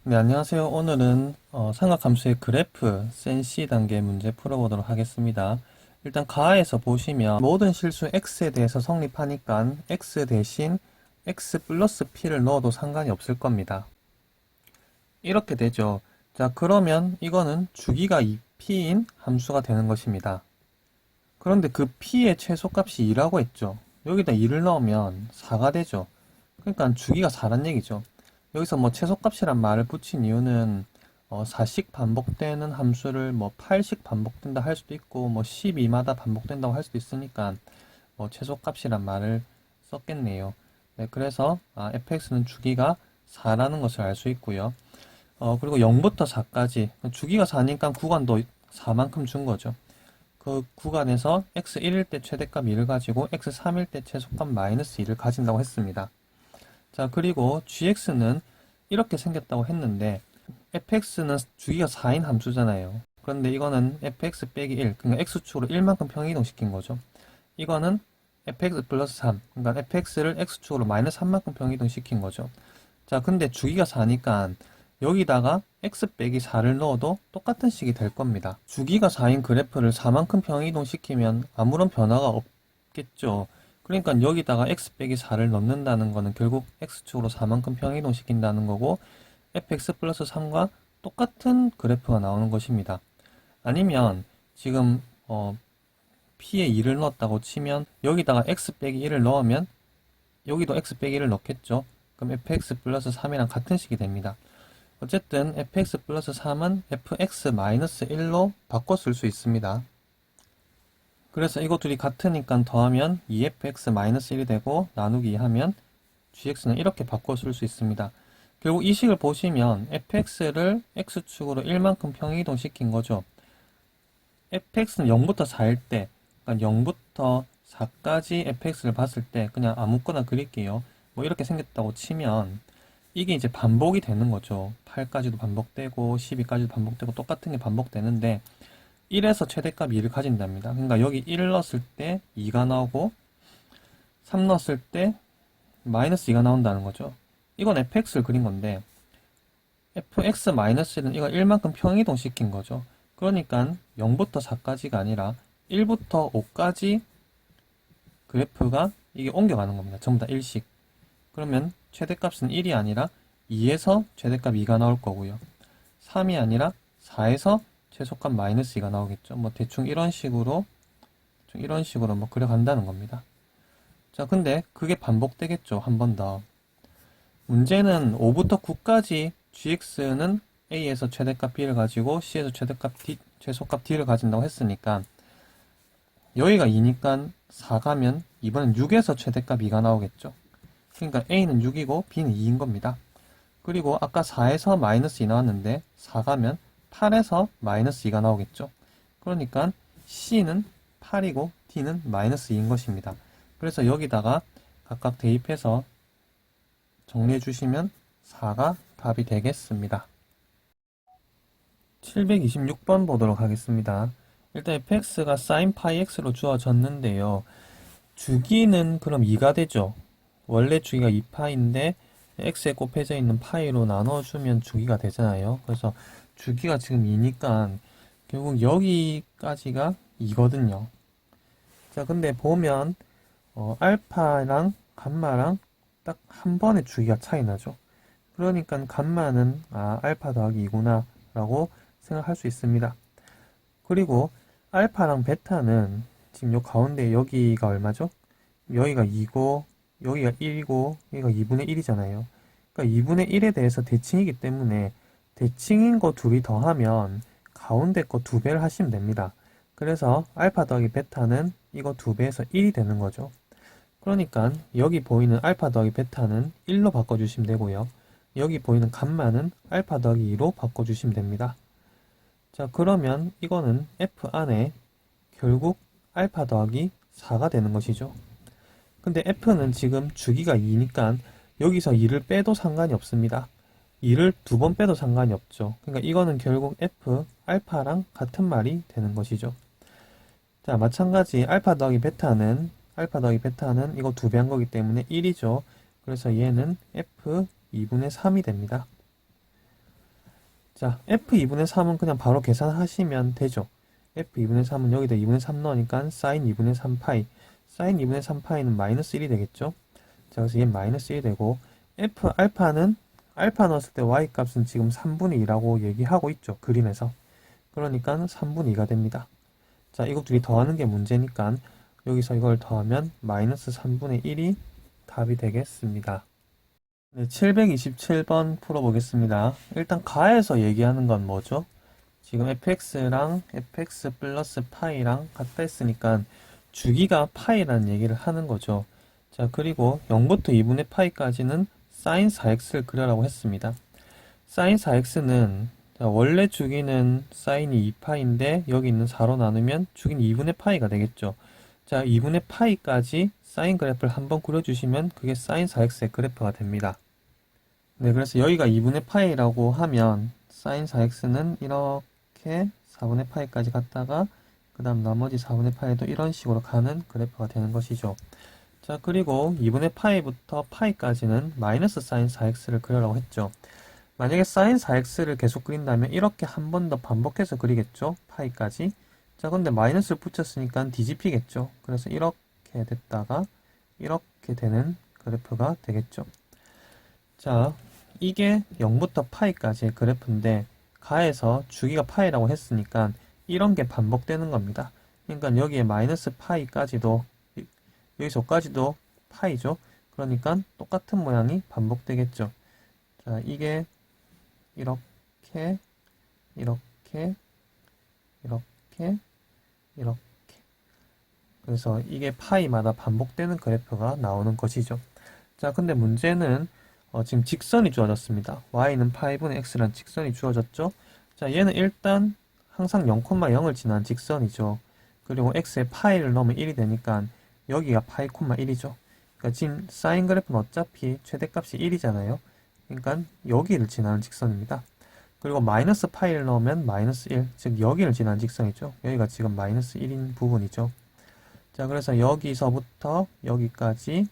네, 안녕하세요. 오늘은 삼각함수의 그래프 센시 단계 문제 풀어보도록 하겠습니다. 일단 가에서 보시면 모든 실수 x에 대해서 성립하니까 x 대신 x 플러스 p를 넣어도 상관이 없을 겁니다. 이렇게 되죠. 자, 그러면 이거는 주기가 2p인 함수가 되는 것입니다. 그런데 그 p의 최소값이 2라고 했죠. 여기다 2를 넣으면 4가 되죠. 그러니까 주기가 4란 얘기죠. 여기서 뭐 최소값이란 말을 붙인 이유는 4씩 반복되는 함수를 뭐 8씩 반복된다 할 수도 있고 뭐 12마다 반복된다고 할 수도 있으니까 뭐 최소값이란 말을 썼겠네요. 네, 그래서 fx는 주기가 4라는 것을 알 수 있고요. 그리고 0부터 4까지 주기가 4니까 구간도 4만큼 준 거죠. 그 구간에서 x1일 때 최대값 2를 가지고 x3일 때 최소값 마이너스 2를 가진다고 했습니다. 자, 그리고 gx는 이렇게 생겼다고 했는데 fx는 주기가 4인 함수잖아요. 그런데 이거는 fx 빼기 1, 그러니까 x축으로 1만큼 평이동시킨 거죠. 이거는 fx 플러스 3, 그러니까 fx를 x축으로 마이너스 3만큼 평이동시킨 거죠. 자, 근데 주기가 4니까 여기다가 x 빼기 4를 넣어도 똑같은 식이 될 겁니다. 주기가 4인 그래프를 4만큼 평이동시키면 아무런 변화가 없겠죠. 그러니까 여기다가 x 빼기 4를 넣는다는 거는 결국 x축으로 4만큼 평이동시킨다는 거고 fx 플러스 3과 똑같은 그래프가 나오는 것입니다. 아니면 지금 p에 2를 넣었다고 치면 여기다가 x 빼기 1을 넣으면 여기도 x 빼기 1을 넣겠죠. 그럼 fx 플러스 3이랑 같은 식이 됩니다. 어쨌든 fx 플러스 3은 fx 마이너스 1로 바꿔 쓸 수 있습니다. 그래서 이거 둘이 같으니까 더하면 2fx 마이너스 1이 되고 나누기 하면 gx는 이렇게 바꿔 쓸 수 있습니다. 결국 이 식을 보시면 fx를 x축으로 1만큼 평이동 시킨 거죠. fx는 0부터 4일 때, 그러니까 0부터 4까지 fx를 봤을 때 그냥 아무거나 그릴게요. 뭐 이렇게 생겼다고 치면 이게 이제 반복이 되는 거죠. 8까지도 반복되고 12까지도 반복되고 똑같은 게 반복되는데 1에서 최대값 2를 가진답니다. 그러니까 여기 1 넣었을 때 2가 나오고 3 넣었을 때 마이너스 2가 나온다는 거죠. 이건 fx를 그린 건데 fx-1은 이거 1만큼 평이동 시킨 거죠. 그러니까 0부터 4까지가 아니라 1부터 5까지 그래프가 이게 옮겨가는 겁니다. 전부 다 1씩. 그러면 최대값은 1이 아니라 2에서 최대값 2가 나올 거고요. 3이 아니라 4에서 최소값 마이너스 2가 나오겠죠. 뭐 대충 이런 식으로 뭐 그려간다는 겁니다. 자, 근데 그게 반복되겠죠. 한 번 더. 문제는 5부터 9까지 gx는 a에서 최대값 b를 가지고 c에서 최소값 d를 가진다고 했으니까 여기가 2니까 4 가면 이번엔 6에서 최대값 2가 나오겠죠. 그러니까 a는 6이고 b는 2인 겁니다. 그리고 아까 4에서 마이너스 2 나왔는데 4 가면 8에서 마이너스 2가 나오겠죠. 그러니까 c는 8이고 d는 마이너스 2인 것입니다. 그래서 여기다가 각각 대입해서 정리해 주시면 4가 답이 되겠습니다. 726번 보도록 하겠습니다. 일단 fx가 sin 파이 x로 주어졌는데요. 주기는 그럼 2가 되죠. 원래 주기가 2파인데 x에 곱해져 있는 파이로 나눠주면 주기가 되잖아요. 그래서 주기가 지금 2니까 결국 여기까지가 2거든요. 자, 근데 보면 알파랑 감마랑 딱 한 번의 주기가 차이 나죠. 그러니까 감마는 알파 더하기 2구나 라고 생각할 수 있습니다. 그리고 알파랑 베타는 지금 요 가운데 여기가 얼마죠? 여기가 2고 여기가 1이고 여기가 2분의 1이잖아요. 그러니까 2분의 1에 대해서 대칭이기 때문에 대칭인 거 둘이 더하면 가운데 거 2배를 하시면 됩니다. 그래서 알파 더하기 베타는 이거 2배에서 1이 되는 거죠. 그러니까 여기 보이는 알파 더하기 베타는 1로 바꿔주시면 되고요. 여기 보이는 감마는 알파 더하기 2로 바꿔주시면 됩니다. 자, 그러면 이거는 f 안에 결국 알파 더하기 4가 되는 것이죠. 근데 f는 지금 주기가 2니까 여기서 2를 빼도 상관이 없습니다. 2를 2번 빼도 상관이 없죠. 그러니까 이거는 결국 f 알파랑 같은 말이 되는 것이죠. 자, 마찬가지 알파 더하기 베타는 이거 2배 한 거기 때문에 1이죠. 그래서 얘는 f 2분의 3이 됩니다. 자, f2분의 3은 그냥 바로 계산하시면 되죠. f2분의 3은 여기다 2분의 3 넣으니까 sin 2분의 3파이. sin 2분의 3파이는 마이너스 1이 되겠죠. 자, 그래서 얘는 마이너스 1이 되고, f 알파는, 알파 넣었을 때 y 값은 지금 3분의 2라고 얘기하고 있죠. 그림에서. 그러니까 3분의 2가 됩니다. 자, 이거 둘이 더하는 게 문제니까, 여기서 이걸 더하면 마이너스 3분의 1이 답이 되겠습니다. 네, 727번 풀어보겠습니다. 일단 가에서 얘기하는 건 뭐죠? 지금 fx랑 fx 플러스 파이랑 같다 했으니까 주기가 파이라는 얘기를 하는 거죠. 자, 그리고 0부터 2분의 파이까지는 sin 4x를 그려라고 했습니다. sin 4x는 원래 주기는 sin이 2파인데 여기 있는 4로 나누면 주기는 2분의 파이가 되겠죠. 자, 2분의 파이까지 사인 그래프를 한번 그려주시면 그게 sin 4x의 그래프가 됩니다. 네, 그래서 여기가 2분의 파이라고 하면 sin 4x는 이렇게 4분의 파이까지 갔다가 그 다음 나머지 4분의 파이도 이런 식으로 가는 그래프가 되는 것이죠. 자, 그리고 2분의 파이부터 파이까지는 마이너스 sin 4x를 그려라고 했죠. 만약에 sin 4x를 계속 그린다면 이렇게 한 번 더 반복해서 그리겠죠. 파이까지. 자, 근데 마이너스를 붙였으니까 뒤집히겠죠. 그래서 이렇게 됐다가 이렇게 되는 그래프가 되겠죠. 자, 이게 0부터 파이까지의 그래프인데 가에서 주기가 파이라고 했으니까 이런 게 반복되는 겁니다. 그러니까 여기에 마이너스 파이까지도 여기서까지도 파이죠. 그러니까 똑같은 모양이 반복되겠죠. 자, 이게 이렇게 이렇게 이렇게 이렇게 그래서 이게 파이마다 반복되는 그래프가 나오는 것이죠. 자, 근데 문제는 지금 직선이 주어졌습니다. y는 파이분의 x라는 직선이 주어졌죠. 자, 얘는 일단 항상 0,0을 지난 직선이죠. 그리고 x에 파이를 넣으면 1이 되니까 여기가 파이, 1이죠. 그러니까 지금 사인 그래프는 어차피 최대값이 1이잖아요. 그러니까 여기를 지나는 직선입니다. 그리고 마이너스 파이를 넣으면 마이너스 1, 즉 여기를 지나는 직선이죠. 여기가 지금 마이너스 1인 부분이죠. 자, 그래서 여기서부터 여기까지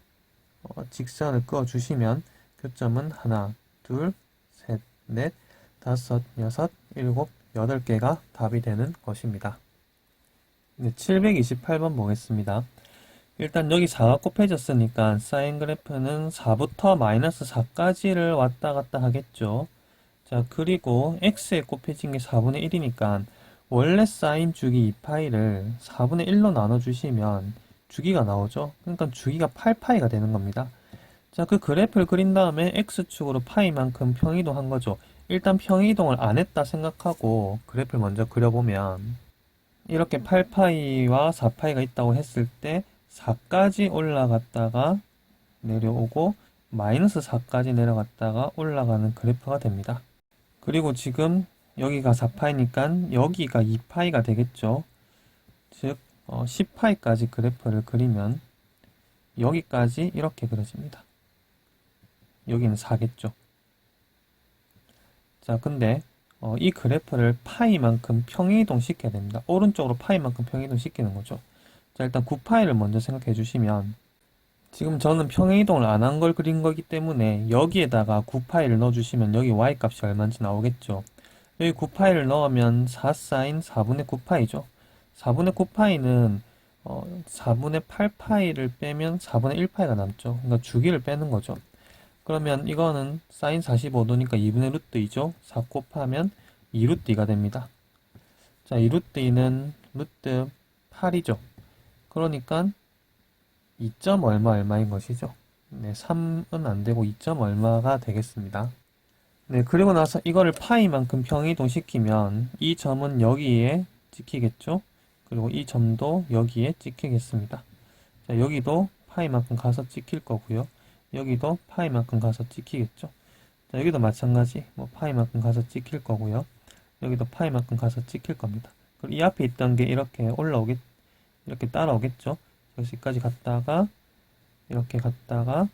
직선을 그어주시면 교점은 하나, 둘, 셋, 넷, 다섯, 여섯, 일곱, 8개가 답이 되는 것입니다. 네, 728번 보겠습니다. 일단 여기 4가 곱해졌으니까 사인 그래프는 4부터 마이너스 4까지를 왔다 갔다 하겠죠. 자, 그리고 x에 곱해진 게 4분의 1이니까 원래 사인 주기 2파이를 4분의 1로 나눠주시면 주기가 나오죠. 그러니까 주기가 8파이가 되는 겁니다. 자, 그 그래프를 그린 다음에 x축으로 파이만큼 평이동한 거죠. 일단 평이동을 안 했다 생각하고 그래프를 먼저 그려보면 이렇게 8파이와 4파이가 있다고 했을 때 4까지 올라갔다가 내려오고 마이너스 4까지 내려갔다가 올라가는 그래프가 됩니다. 그리고 지금 여기가 4파이니까 여기가 2파이가 되겠죠. 즉 10파이까지 그래프를 그리면 여기까지 이렇게 그려집니다. 여기는 4겠죠. 자, 근데 이 그래프를 파이만큼 평이동 시켜야 됩니다. 오른쪽으로 파이만큼 평이동 시키는 거죠. 자, 일단 9파이를 먼저 생각해 주시면 지금 저는 평행이동을 안 한 걸 그린 거기 때문에 여기에다가 9파이를 넣어주시면 여기 y값이 얼마인지 나오겠죠. 여기 9파이를 넣으면 4sin 4분의 9파이죠. 4분의 9파이는 4분의 8파이를 빼면 4분의 1파이가 남죠. 그러니까 주기를 빼는 거죠. 그러면 이거는 sin 45도니까 2분의 루트 2죠. 4 곱하면 2루트 2가 됩니다. 자, 2루트 2는 루트 8이죠. 그러니까 2점 얼마 얼마인 것이죠. 네, 3은 안 되고 2점 얼마가 되겠습니다. 네, 그리고 나서 이거를 파이만큼 평이동시키면 이 점은 여기에 찍히겠죠. 그리고 이 점도 여기에 찍히겠습니다. 자, 여기도 파이만큼 가서 찍힐 거고요. 여기도 파이만큼 가서 찍히겠죠. 자, 여기도 마찬가지 뭐 파이만큼 가서 찍힐 거고요. 여기도 파이만큼 가서 찍힐 겁니다. 그리고 이 앞에 있던 게 이렇게 이렇게 따라오겠죠. 여기까지 갔다가 이렇게 갔다가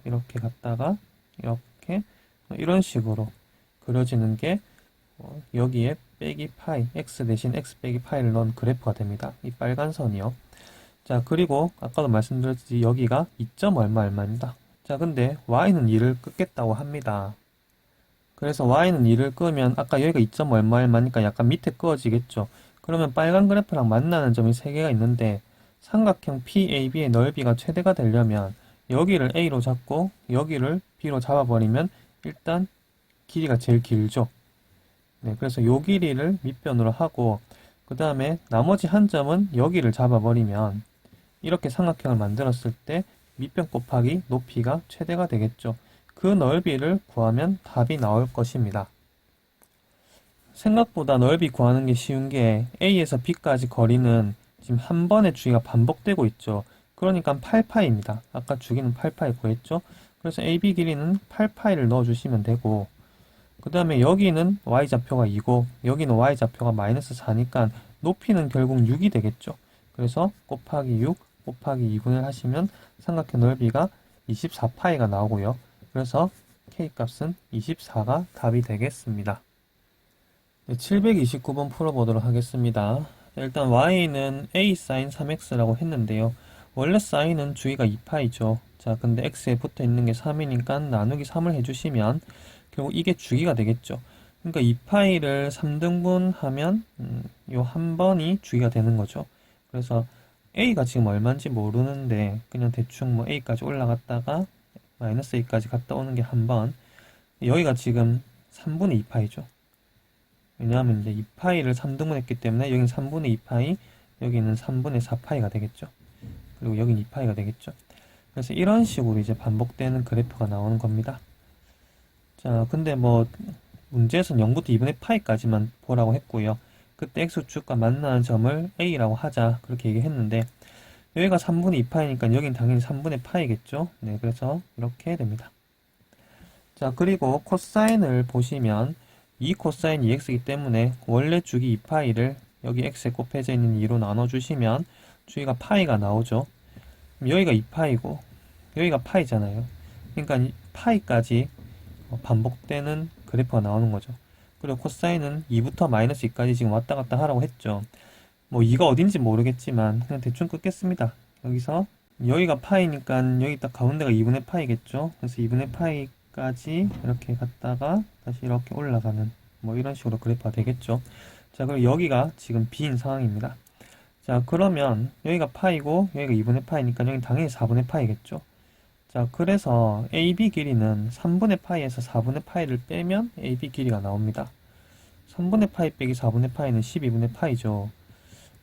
이렇게 갔다가 이렇게 이런 식으로 그려지는 게 여기에 빼기 파이 x 대신 x 빼기 파이를 넣은 그래프가 됩니다. 이 빨간 선이요. 자, 그리고 아까도 말씀드렸듯이 여기가 2점 얼마 얼마입니다. 자, 근데 y는 2를 긋겠다고 합니다. 그래서 y는 2를 끄면 아까 여기가 2점 얼마 얼마니까 약간 밑에 그어지겠죠. 그러면 빨간 그래프랑 만나는 점이 3개가 있는데 삼각형 PAB의 넓이가 최대가 되려면 여기를 A로 잡고 여기를 B로 잡아버리면 일단 길이가 제일 길죠. 네, 그래서 요 길이를 밑변으로 하고 그 다음에 나머지 한 점은 여기를 잡아버리면 이렇게 삼각형을 만들었을 때 밑변 곱하기 높이가 최대가 되겠죠. 그 넓이를 구하면 답이 나올 것입니다. 생각보다 넓이 구하는 게 쉬운 게 A에서 B까지 거리는 지금 한 번의 주기가 반복되고 있죠. 그러니까 8파이입니다. 아까 주기는 8파이 구했죠. 그래서 AB 길이는 8파이를 넣어주시면 되고 그 다음에 여기는 y좌표가 2고 여기는 y좌표가 마이너스 4니까 높이는 결국 6이 되겠죠. 그래서 곱하기 6 곱하기 2분을 하시면 삼각형 넓이가 24파이가 나오고요. 그래서 K값은 24가 답이 되겠습니다. 네, 729번 풀어보도록 하겠습니다. 일단 y는 a sin 3x라고 했는데요. 원래 sin은 주기가 2파이죠. 자, 근데 x에 붙어 있는 게 3이니까 나누기 3을 해주시면 결국 이게 주기가 되겠죠. 그러니까 2파이를 3등분 하면 요 한 번이 주기가 되는 거죠. 그래서 a가 지금 얼마인지 모르는데 그냥 대충 뭐 a까지 올라갔다가 마이너스 a까지 갔다 오는 게 한 번. 여기가 지금 3분의 2파이죠. 왜냐하면 이제 2파이를 3등분 했기 때문에 여기는 3분의 2파이, 여기는 3분의 4파이가 되겠죠. 그리고 여기는 2파이가 되겠죠. 그래서 이런 식으로 이제 반복되는 그래프가 나오는 겁니다. 자, 근데 뭐 문제에서는 0부터 2분의 파이까지만 보라고 했고요. 그때 x축과 만나는 점을 a라고 하자 그렇게 얘기했는데 여기가 3분의 2파이니까 여긴 당연히 3분의 파이겠죠. 네, 그래서 이렇게 됩니다. 자, 그리고 코사인을 보시면 2 코사인 2x이기 때문에 원래 주기 2파이를 여기 x에 곱해져 있는 2로 나눠주시면 주기가 파이가 나오죠. 그럼 여기가 2파이고 여기가 파이잖아요. 그러니까 파이까지 반복되는 그래프가 나오는 거죠. 그리고 코사인은 2부터 마이너스 2까지 지금 왔다 갔다 하라고 했죠. 뭐 2가 어딘지 모르겠지만 그냥 대충 끊겠습니다. 여기서 여기가 파이니까 여기 딱 가운데가 2분의 파이겠죠. 그래서 2분의 파이까지 이렇게 갔다가 다시 이렇게 올라가는 뭐 이런 식으로 그래프가 되겠죠. 자, 그리고 여기가 지금 B인 상황입니다. 자, 그러면 여기가 파이고 여기가 2분의 파이니까 여기 당연히 4분의 파이겠죠. 자, 그래서 AB 길이는 3분의 파이에서 4분의 파이를 빼면 AB 길이가 나옵니다. 3분의 파이 빼기 4분의 파이는 12분의 파이죠.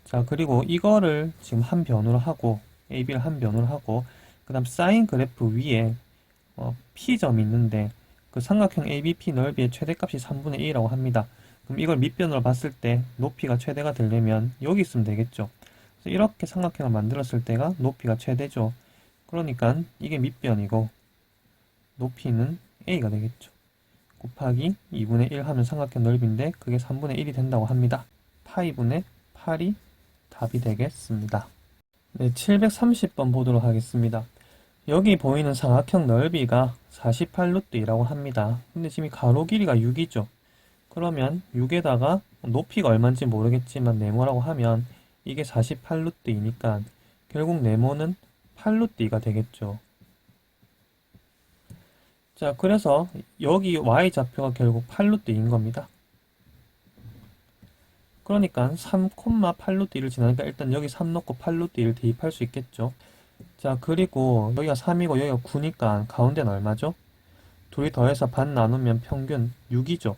자, 그리고 이거를 지금 한 변으로 하고 AB를 한 변으로 하고 그 다음 사인 그래프 위에 P점이 있는데 그 삼각형 ABP 넓이의 최대값이 3분의 1이라고 합니다. 그럼 이걸 밑변으로 봤을 때 높이가 최대가 되려면 여기 있으면 되겠죠. 그래서 이렇게 삼각형을 만들었을 때가 높이가 최대죠. 그러니까 이게 밑변이고 높이는 A가 되겠죠. 곱하기 2분의 1 하면 삼각형 넓이인데 그게 3분의 1이 된다고 합니다. 파이분의 8이 답이 되겠습니다. 네, 730번 보도록 하겠습니다. 여기 보이는 삼각형 넓이가 48루트이라고 합니다. 근데 지금 가로 길이가 6이죠. 그러면 6에다가 높이가 얼마인지 모르겠지만 네모라고 하면 이게 48루트이니까 결국 네모는 8루트가 되겠죠. 자, 그래서 여기 y좌표가 결국 8루트인 겁니다. 그러니까 3,8루트1을 지나니까 일단 여기 3 넣고 8루트1 대입할 수 있겠죠. 자, 그리고 여기가 3이고 여기가 9니까 가운데는 얼마죠? 둘이 더해서 반 나누면 평균 6이죠.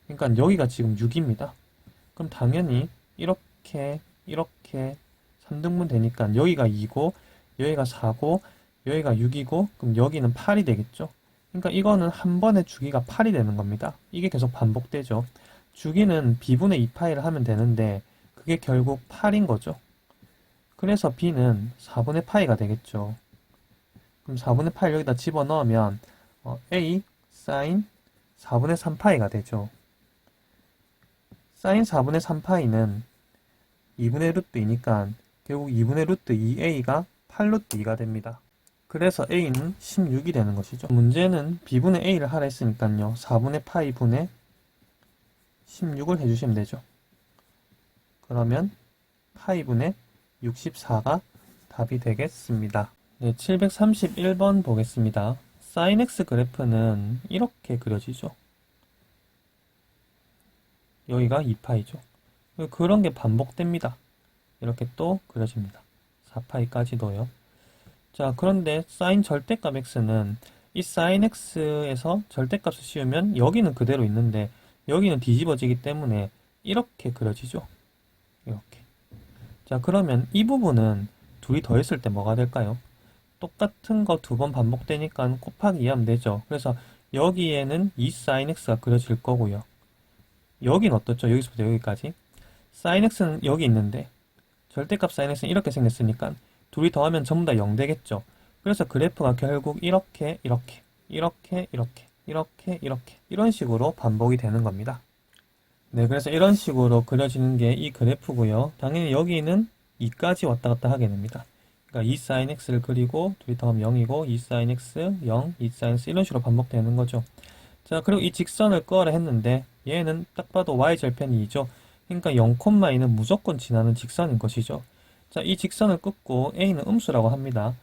그러니까 여기가 지금 6입니다. 그럼 당연히 이렇게 3등분 되니까 여기가 2고 여기가 4고 여기가 6이고 그럼 여기는 8이 되겠죠. 그러니까 이거는 한 번의 주기가 8이 되는 겁니다. 이게 계속 반복되죠. 주기는 b분의 2파이를 하면 되는데 그게 결국 8인 거죠. 그래서 b는 4분의 파이가 되겠죠. 그럼 4분의 파이를 여기다 집어넣으면 a sin 4분의 3파이가 되죠. sin 4분의 3파이는 2분의 루트 2니까 결국 2분의 루트 2a가 8루트 2가 됩니다. 그래서 a는 16이 되는 것이죠. 문제는 b분의 a를 하라 했으니까요. 4분의 파이 분의 16을 해주시면 되죠. 그러면 파이분의 64가 답이 되겠습니다. 네, 731번 보겠습니다. sin x 그래프는 이렇게 그려지죠. 여기가 2파이죠. 그런 게 반복됩니다. 이렇게 또 그려집니다. 4파이까지도요. 자, 그런데 사인 절대값 x는 이 사인 x에서 절대값을 씌우면 여기는 그대로 있는데 여기는 뒤집어지기 때문에 이렇게 그려지죠. 이렇게. 자, 그러면 이 부분은 둘이 더했을 때 뭐가 될까요? 똑같은 거 두 번 반복되니까 곱하기 2하면 되죠. 그래서 여기에는 2 sin x가 그려질 거고요. 여긴 어떻죠? 여기서부터 여기까지. sin x는 여기 있는데 절대값 sin x는 이렇게 생겼으니까 둘이 더하면 전부 다 0 되겠죠. 그래서 그래프가 결국 이렇게 이렇게 이렇게 이렇게 이렇게 이렇게 이런 식으로 반복이 되는 겁니다. 네, 그래서 이런 식으로 그려지는 게 이 그래프고요. 당연히 여기는 2까지 왔다 갔다 하게 됩니다. 그러니까 2 sin x를 그리고 둘이 더하면 0이고 2 sin x 0, 2 sin x 이런 식으로 반복되는 거죠. 자, 그리고 이 직선을 끄라 했는데 얘는 딱 봐도 y절편이 2죠. 그러니까 0,2는 무조건 지나는 직선인 것이죠. 자, 이 직선을 긋고 a는 음수라고 합니다.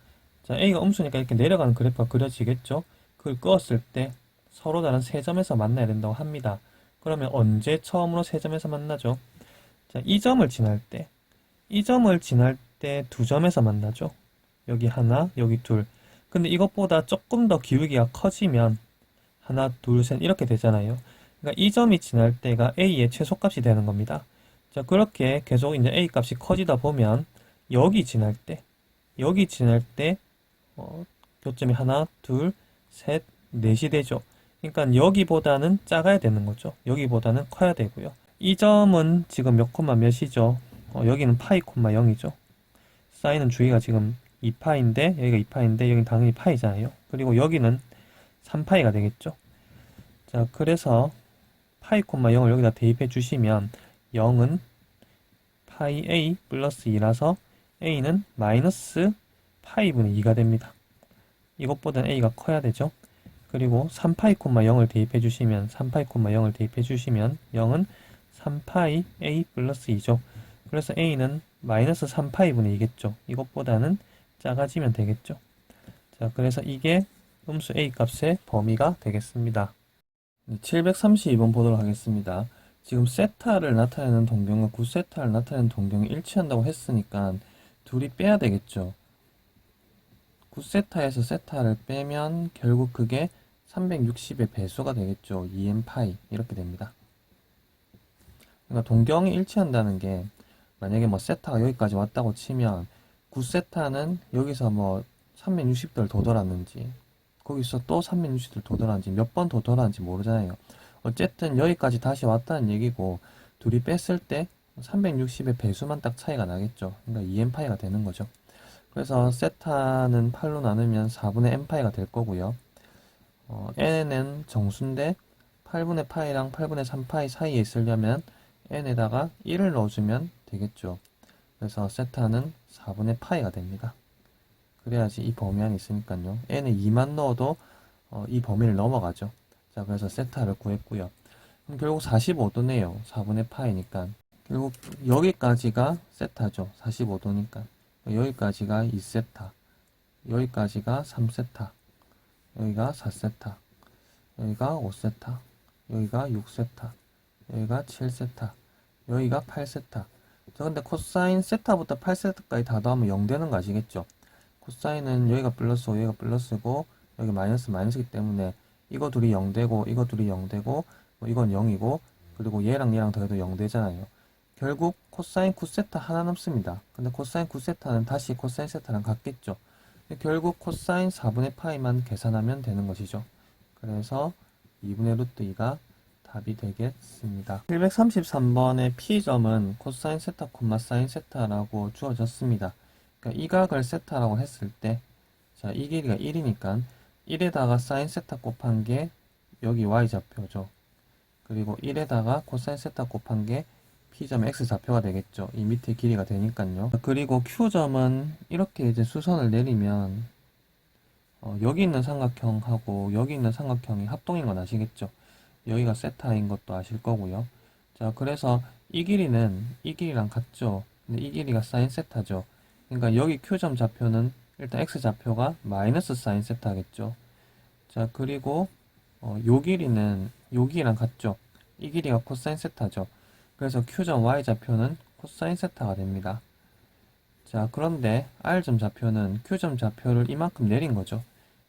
자, a가 음수니까 이렇게 내려가는 그래프가 그려지겠죠. 그걸 그었을 때 서로 다른 세 점에서 만나야 된다고 합니다. 그러면 언제 처음으로 세 점에서 만나죠? 자, 이 점을 지날 때 두 점에서 만나죠. 여기 하나, 여기 둘. 근데 이것보다 조금 더 기울기가 커지면 하나, 둘, 셋 이렇게 되잖아요. 그러니까 이 점이 지날 때가 a의 최소값이 되는 겁니다. 자, 그렇게 계속 이제 a 값이 커지다 보면 여기 지날 때 교점이 하나, 둘, 셋, 넷이 되죠. 그러니까 여기보다는 작아야 되는 거죠. 여기보다는 커야 되고요. 이 점은 지금 몇 콤마 몇이죠? 여기는 파이 콤마 0이죠. 사인은 주의가 지금 2파인데 여기가 2파인데 여기는 당연히 파이잖아요. 그리고 여기는 3파이가 되겠죠. 자, 그래서 파이 콤마 0을 여기다 대입해 주시면 0은 파이 a 플러스 2라서 a는 마이너스 파이분의 2가 됩니다. 이것보다는 a가 커야 되죠. 그리고 3파이 콤마 0을 대입해 주시면 3파이 콤마 0을 대입해 주시면 0은 3파이 a 플러스 2죠. 그래서 a는 마이너스 3파이분의 2겠죠. 이것보다는 작아지면 되겠죠. 자, 그래서 이게 음수 a 값의 범위가 되겠습니다. 732번 보도록 하겠습니다. 지금 세타를 나타내는 동경과 구세타를 나타내는 동경이 일치한다고 했으니까 둘이 빼야 되겠죠. 구세타에서 세타를 빼면 결국 그게 360의 배수가 되겠죠. 2n파이 이렇게 됩니다. 그러니까 동경이 일치한다는 게 만약에 뭐 세타가 여기까지 왔다고 치면 구세타는 여기서 뭐 360도를 더 돌았는지 거기서 또 360도를 더 돌았는지 몇 번 더 돌았는지 모르잖아요. 어쨌든 여기까지 다시 왔다는 얘기고 둘이 뺐을 때 360의 배수만 딱 차이가 나겠죠. 그러니까 2n파이가 되는 거죠. 그래서 세타는 8로 나누면 4분의 n파이가 될 거고요. n은 정수인데 8분의 파이랑 8분의 3파이 사이에 있으려면 n에다가 1을 넣어주면 되겠죠. 그래서 세타는 4분의 파이가 됩니다. 그래야지 이 범위 안에 있으니까요. n에 2만 넣어도 이 범위를 넘어가죠. 자, 그래서 세타를 구했고요. 그럼 결국 45도네요. 4분의 파이니까. 결국 여기까지가 세타죠. 45도니까. 여기까지가 2세타. 여기까지가 3세타. 여기가 4세타. 여기가 5세타. 여기가 6세타. 여기가 7세타. 여기가 8세타. 자, 근데 코사인 세타부터 8세타까지 다 더하면 0 되는 거 아시겠죠? 코사인은 여기가 플러스고 여기가 플러스고 여기 마이너스 마이너스이기 때문에 이거 둘이 0 되고 이거 둘이 0 되고 뭐 이건 0이고 그리고 얘랑 얘랑 더해도 0 되잖아요. 결국 코사인 9세타 하나 남습니다. 근데 코사인 9세타는 다시 코사인 세타랑 같겠죠. 결국 코사인 4분의 파이만 계산하면 되는 것이죠. 그래서 2분의 루트 2가 답이 되겠습니다. 733번의 P점은 코사인 세타, 사인 세타라고 주어졌습니다. 그러니까 이 각을 세타라고 했을 때, 자, 이 길이가 1이니까 1에다가 사인 세타 곱한 게 여기 Y좌표죠. 그리고 1에다가 코사인 세타 곱한 게 P점 X좌표가 되겠죠. 이 밑에 길이가 되니까요. 그리고 Q점은 이렇게 이제 수선을 내리면 여기 있는 삼각형하고 여기 있는 삼각형이 합동인 건 아시겠죠? 여기가 세타인 것도 아실 거고요. 자, 그래서 이 길이는 이 길이랑 같죠? 근데 이 길이가 사인 세타죠. 그러니까 여기 Q점 좌표는 일단 X좌표가 마이너스 사인 세타겠죠. 자, 그리고 요 길이는 요 길이랑 같죠? 이 길이가 코사인 세타죠. 그래서 Q점 Y좌표는 코사인 세타가 됩니다. 자, 그런데 R점 좌표는 Q점 좌표를 이만큼 내린 거죠.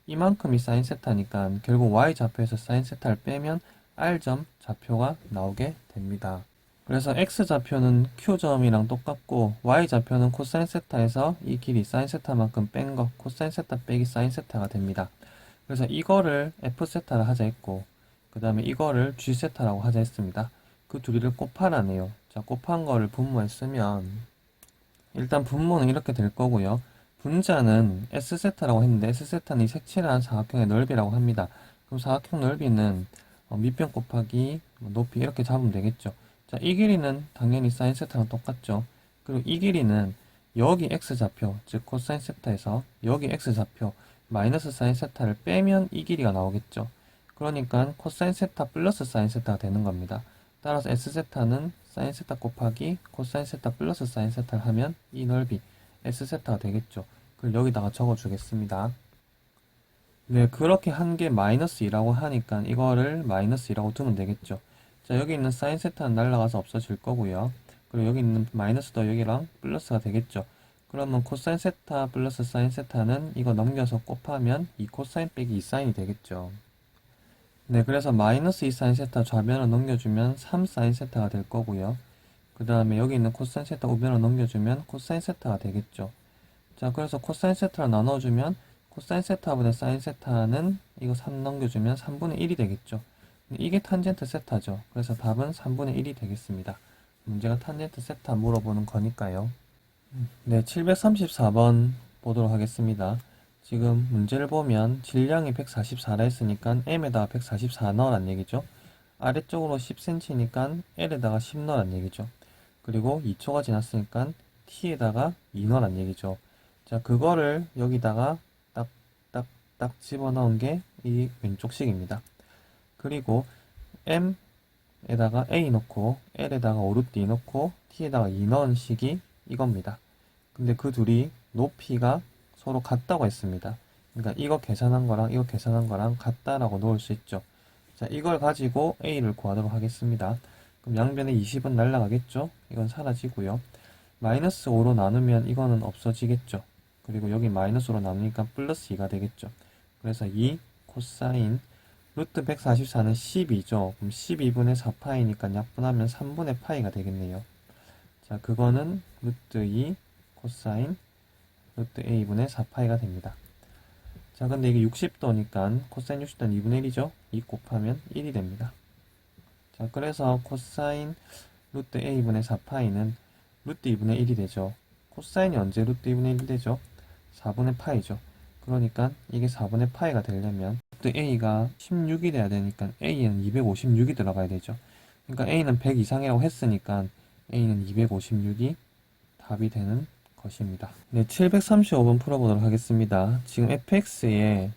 이만큼이 사인 세타니까 결국 Y좌표에서 사인 세타를 빼면 R점 좌표가 나오게 됩니다. 그래서 X좌표는 Q점이랑 똑같고 Y좌표는 코사인 세타에서 이 길이 사인 세타만큼 뺀 거 코사인 세타 빼기 사인 세타가 됩니다. 그래서 이거를 F세타를 하자 했고 그 다음에 이거를 G세타라고 하자 했습니다. 그 둘이를 곱하라네요. 자, 곱한 거를 분모에 쓰면 일단 분모는 이렇게 될 거고요. 분자는 S세타라고 했는데 S세타는 이 색칠한 사각형의 넓이라고 합니다. 그럼 사각형 넓이는 밑변 곱하기 높이 이렇게 잡으면 되겠죠. 자, 이 길이는 당연히 사인 세타랑 똑같죠. 그리고 이 길이는 여기 X좌표, 즉 코사인 세타에서 여기 X좌표 마이너스 사인 세타를 빼면 이 길이가 나오겠죠. 그러니까 코사인 세타 플러스 사인 세타가 되는 겁니다. 따라서 S세타는 사인 세타 곱하기 코사인 세타 플러스 사인 세타를 하면 이 넓이 S세타가 되겠죠. 그걸 여기다가 적어주겠습니다. 네, 그렇게 한 게 마이너스 2라고 하니까 이거를 마이너스 2라고 두면 되겠죠. 자, 여기 있는 사인 세타는 날아가서 없어질 거고요. 그리고 여기 있는 마이너스도 여기랑 플러스가 되겠죠. 그러면 코사인 세타 플러스 사인 세타는 이거 넘겨서 곱하면 2 코사인 빼기 2 사인이 되겠죠. 네, 그래서 마이너스 2 사인 세타 좌변으로 넘겨주면 3 사인 세타가 될 거고요. 그 다음에 여기 있는 코사인 세타 우변으로 넘겨주면 코사인 세타가 되겠죠. 자, 그래서 코사인 세타를 나눠주면 코사인 세타분의 사인 세타는 이거 3 넘겨주면 3분의 1이 되겠죠. 이게 탄젠트 세타죠. 그래서 답은 3분의 1이 되겠습니다. 문제가 탄젠트 세타 물어보는 거니까요. 네, 734번 보도록 하겠습니다. 지금 문제를 보면 질량이 144라 했으니까 M에다가 144 넣으란 얘기죠. 아래쪽으로 10cm니까 L에다가 10 넣으란 얘기죠. 그리고 2초가 지났으니까 T에다가 2 넣으란 얘기죠. 자, 그거를 여기다가 딱 집어넣은 게 이 왼쪽식입니다. 그리고 M에다가 A 넣고 L에다가 5루트 2 넣고 T에다가 2 넣은 식이 이겁니다. 근데 그 둘이 높이가 서로 같다고 했습니다. 그러니까 이거 계산한 거랑 이거 계산한 거랑 같다라고 놓을 수 있죠. 자, 이걸 가지고 A를 구하도록 하겠습니다. 그럼 양변에 20은 날라가겠죠? 이건 사라지고요. 마이너스 5로 나누면 이거는 없어지겠죠. 그리고 여기 마이너스로 나누니까 플러스 2가 되겠죠. 그래서 2 코사인 루트 144는 12죠. 그럼 12분의 4파이니까 약분하면 3분의 파이가 되겠네요. 자, 그거는 루트 2 코사인 루트 A분의 4파이가 됩니다. 자, 근데 이게 60도니까 코사인 60도는 2분의 1이죠. 2 곱하면 1이 됩니다. 자, 그래서 코사인 루트 A분의 4파이는 루트 2분의 1이 되죠. 코사인이 언제 루트 2분의 1이 되죠? 4분의 파이죠. 그러니까 이게 4분의 파이가 되려면 루트 A가 16이 돼야 되니까 A는 256이 들어가야 되죠. 그러니까 A는 100 이상이라고 했으니까 A는 256이 답이 되는 것입니다. 네, 735번 풀어보도록 하겠습니다. 지금 fx에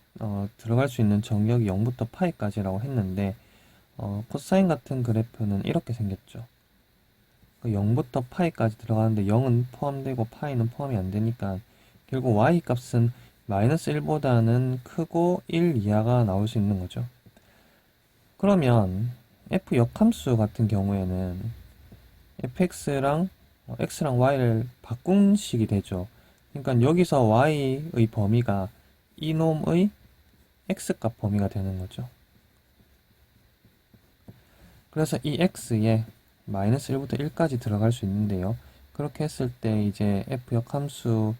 들어갈 수 있는 정역이 0부터 파이까지라고 했는데 코사인 같은 그래프는 이렇게 생겼죠. 0부터 파이까지 들어가는데 0은 포함되고 파이는 포함이 안 되니까 결국 y 값은 마이너스 1보다는 크고 1 이하가 나올 수 있는 거죠. 그러면 f 역함수 같은 경우에는 fx랑 x랑 y를 바꾼 식이 되죠. 그러니까 여기서 y의 범위가 이놈의 x값 범위가 되는 거죠. 그래서 이 x에 마이너스 1부터 1까지 들어갈 수 있는데요. 그렇게 했을 때 이제 f 역함수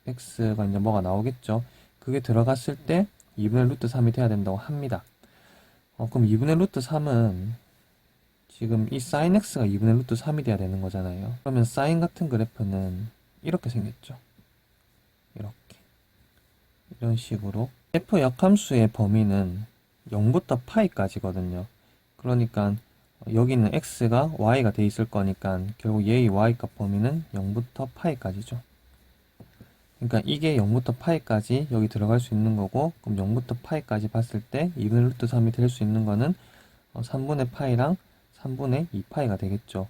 x가 이제 뭐가 나오겠죠. 그게 들어갔을 때 2분의 루트 3이 돼야 된다고 합니다. 그럼 2분의 루트 3은 지금 이 sin x가 2분의 루트 3이 돼야 되는 거잖아요. 그러면 sin 같은 그래프는 이렇게 생겼죠. 이렇게. 이런 식으로. f 역함수의 범위는 0부터 파이까지거든요. 그러니까 여기는 x가 y가 돼 있을 거니까 결국 얘의 y값 범위는 0부터 파이까지죠. 그러니까 이게 0부터 파이까지 여기 들어갈 수 있는 거고, 그럼 0부터 파이까지 봤을 때 2분의 루트 3이 될 수 있는 거는 3분의 파이랑 3분의 2파이가 되겠죠.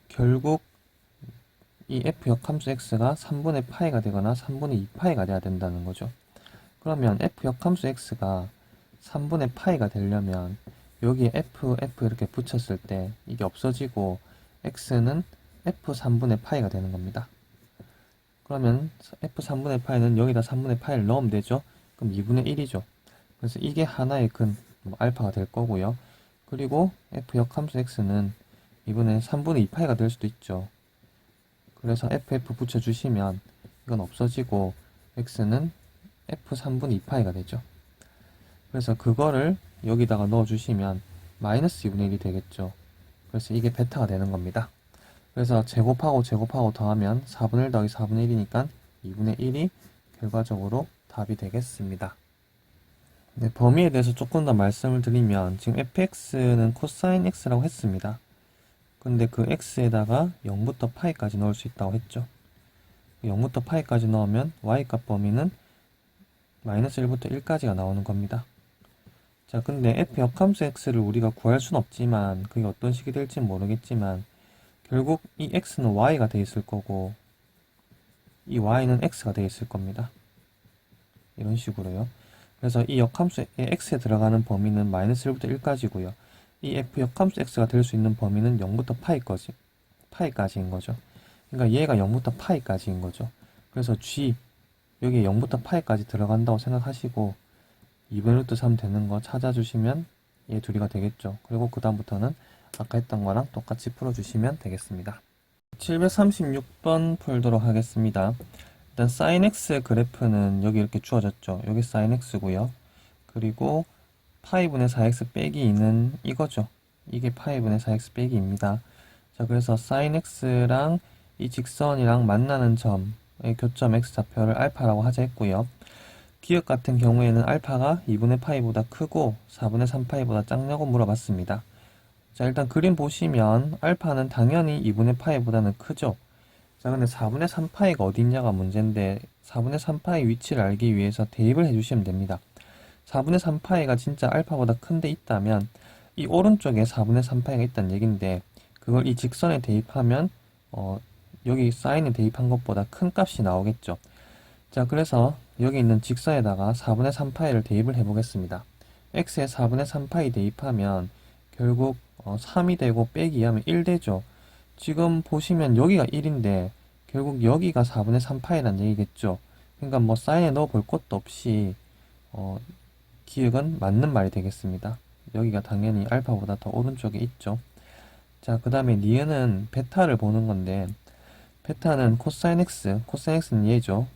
결국 이 f 역함수 x가 3분의 파이가 되거나 3분의 2파이가 돼야 된다는 거죠. 그러면 f 역함수 x가 3분의 파이가 되려면 여기에 f 이렇게 붙였을 때 이게 없어지고 x는 f 3분의 파이가 되는 겁니다. 그러면 f 3분의 파이는 여기다 3분의 파이를 넣으면 되죠. 그럼 2분의 1이죠. 그래서 이게 하나의 알파가 될 거고요. 그리고 f 역함수 x는 이번에 3분의 2파이가 될 수도 있죠. 그래서 ff 붙여주시면 이건 없어지고 x는 f 3분의 2파이가 되죠. 그래서 그거를 여기다가 넣어주시면 마이너스 2분의 1이 되겠죠. 그래서 이게 베타가 되는 겁니다. 그래서 제곱하고 더하면 4분의 1 더하기 4분의 1이니까 2분의 1이 결과적으로 답이 되겠습니다. 네, 범위에 대해서 조금 더 말씀을 드리면 지금 fx는 코사인 x라고 했습니다. 근데 그 x에다가 0부터 파이까지 넣을 수 있다고 했죠. 0부터 파이까지 넣으면 y값 범위는 마이너스 1부터 1까지가 나오는 겁니다. 자, 근데 f 역함수 x를 우리가 구할 순 없지만 그게 어떤 식이 될지 모르겠지만 결국 이 x는 y가 돼 있을 거고 이 y는 x가 돼 있을 겁니다. 이런 식으로요. 그래서 이 역함수의 x에 들어가는 범위는 마이너스 1부터 1까지고요. 이 f 역함수 x가 될 수 있는 범위는 0부터 파이까지인 거죠. 그러니까 얘가 0부터 파이까지인 거죠. 그래서 g 여기에 0부터 파이까지 들어간다고 생각하시고 2분의 루트 3 되는 거 찾아주시면 얘 둘이가 되겠죠. 그리고 그 다음부터는 아까 했던 거랑 똑같이 풀어주시면 되겠습니다. 736번 풀도록 하겠습니다. 일단 sin x 그래프는 여기 이렇게 주어졌죠. 여기 sin x고요. 그리고 파이분의 4x 빼기 2는 이거죠. 이게 파이분의 4x 빼기 2입니다. 자, 그래서 sin x랑 이 직선이랑 만나는 점의 교점 x좌표를 알파라고 하자 했고요. 기억 같은 경우에는 알파가 2분의 파이보다 크고 4분의 3파이보다 작냐고 물어봤습니다. 자, 일단 그림 보시면 알파는 당연히 2분의 파이보다는 크죠. 자, 근데 4분의 3파이가 어디 있냐가 문제인데 4분의 3파이 위치를 알기 위해서 대입을 해주시면 됩니다. 4분의 3파이가 진짜 알파보다 큰 데 있다면 이 오른쪽에 4분의 3파이가 있다는 얘긴데 그걸 이 직선에 대입하면 여기 사인에 대입한 것보다 큰 값이 나오겠죠. 자, 그래서 여기 있는 직선에다가 4분의 3파이를 대입을 해보겠습니다. x에 4분의 3파이 대입하면 결국 3이 되고 빼기 2하면 1 되죠. 지금 보시면 여기가 1인데 결국 여기가 4분의 3파이란 얘기겠죠. 그러니까 뭐 사인에 넣어 볼 것도 없이 기억은 맞는 말이 되겠습니다. 여기가 당연히 알파보다 더 오른쪽에 있죠. 자, 그 다음에 니은은 베타를 보는 건데 베타는 코사인 x는 얘죠.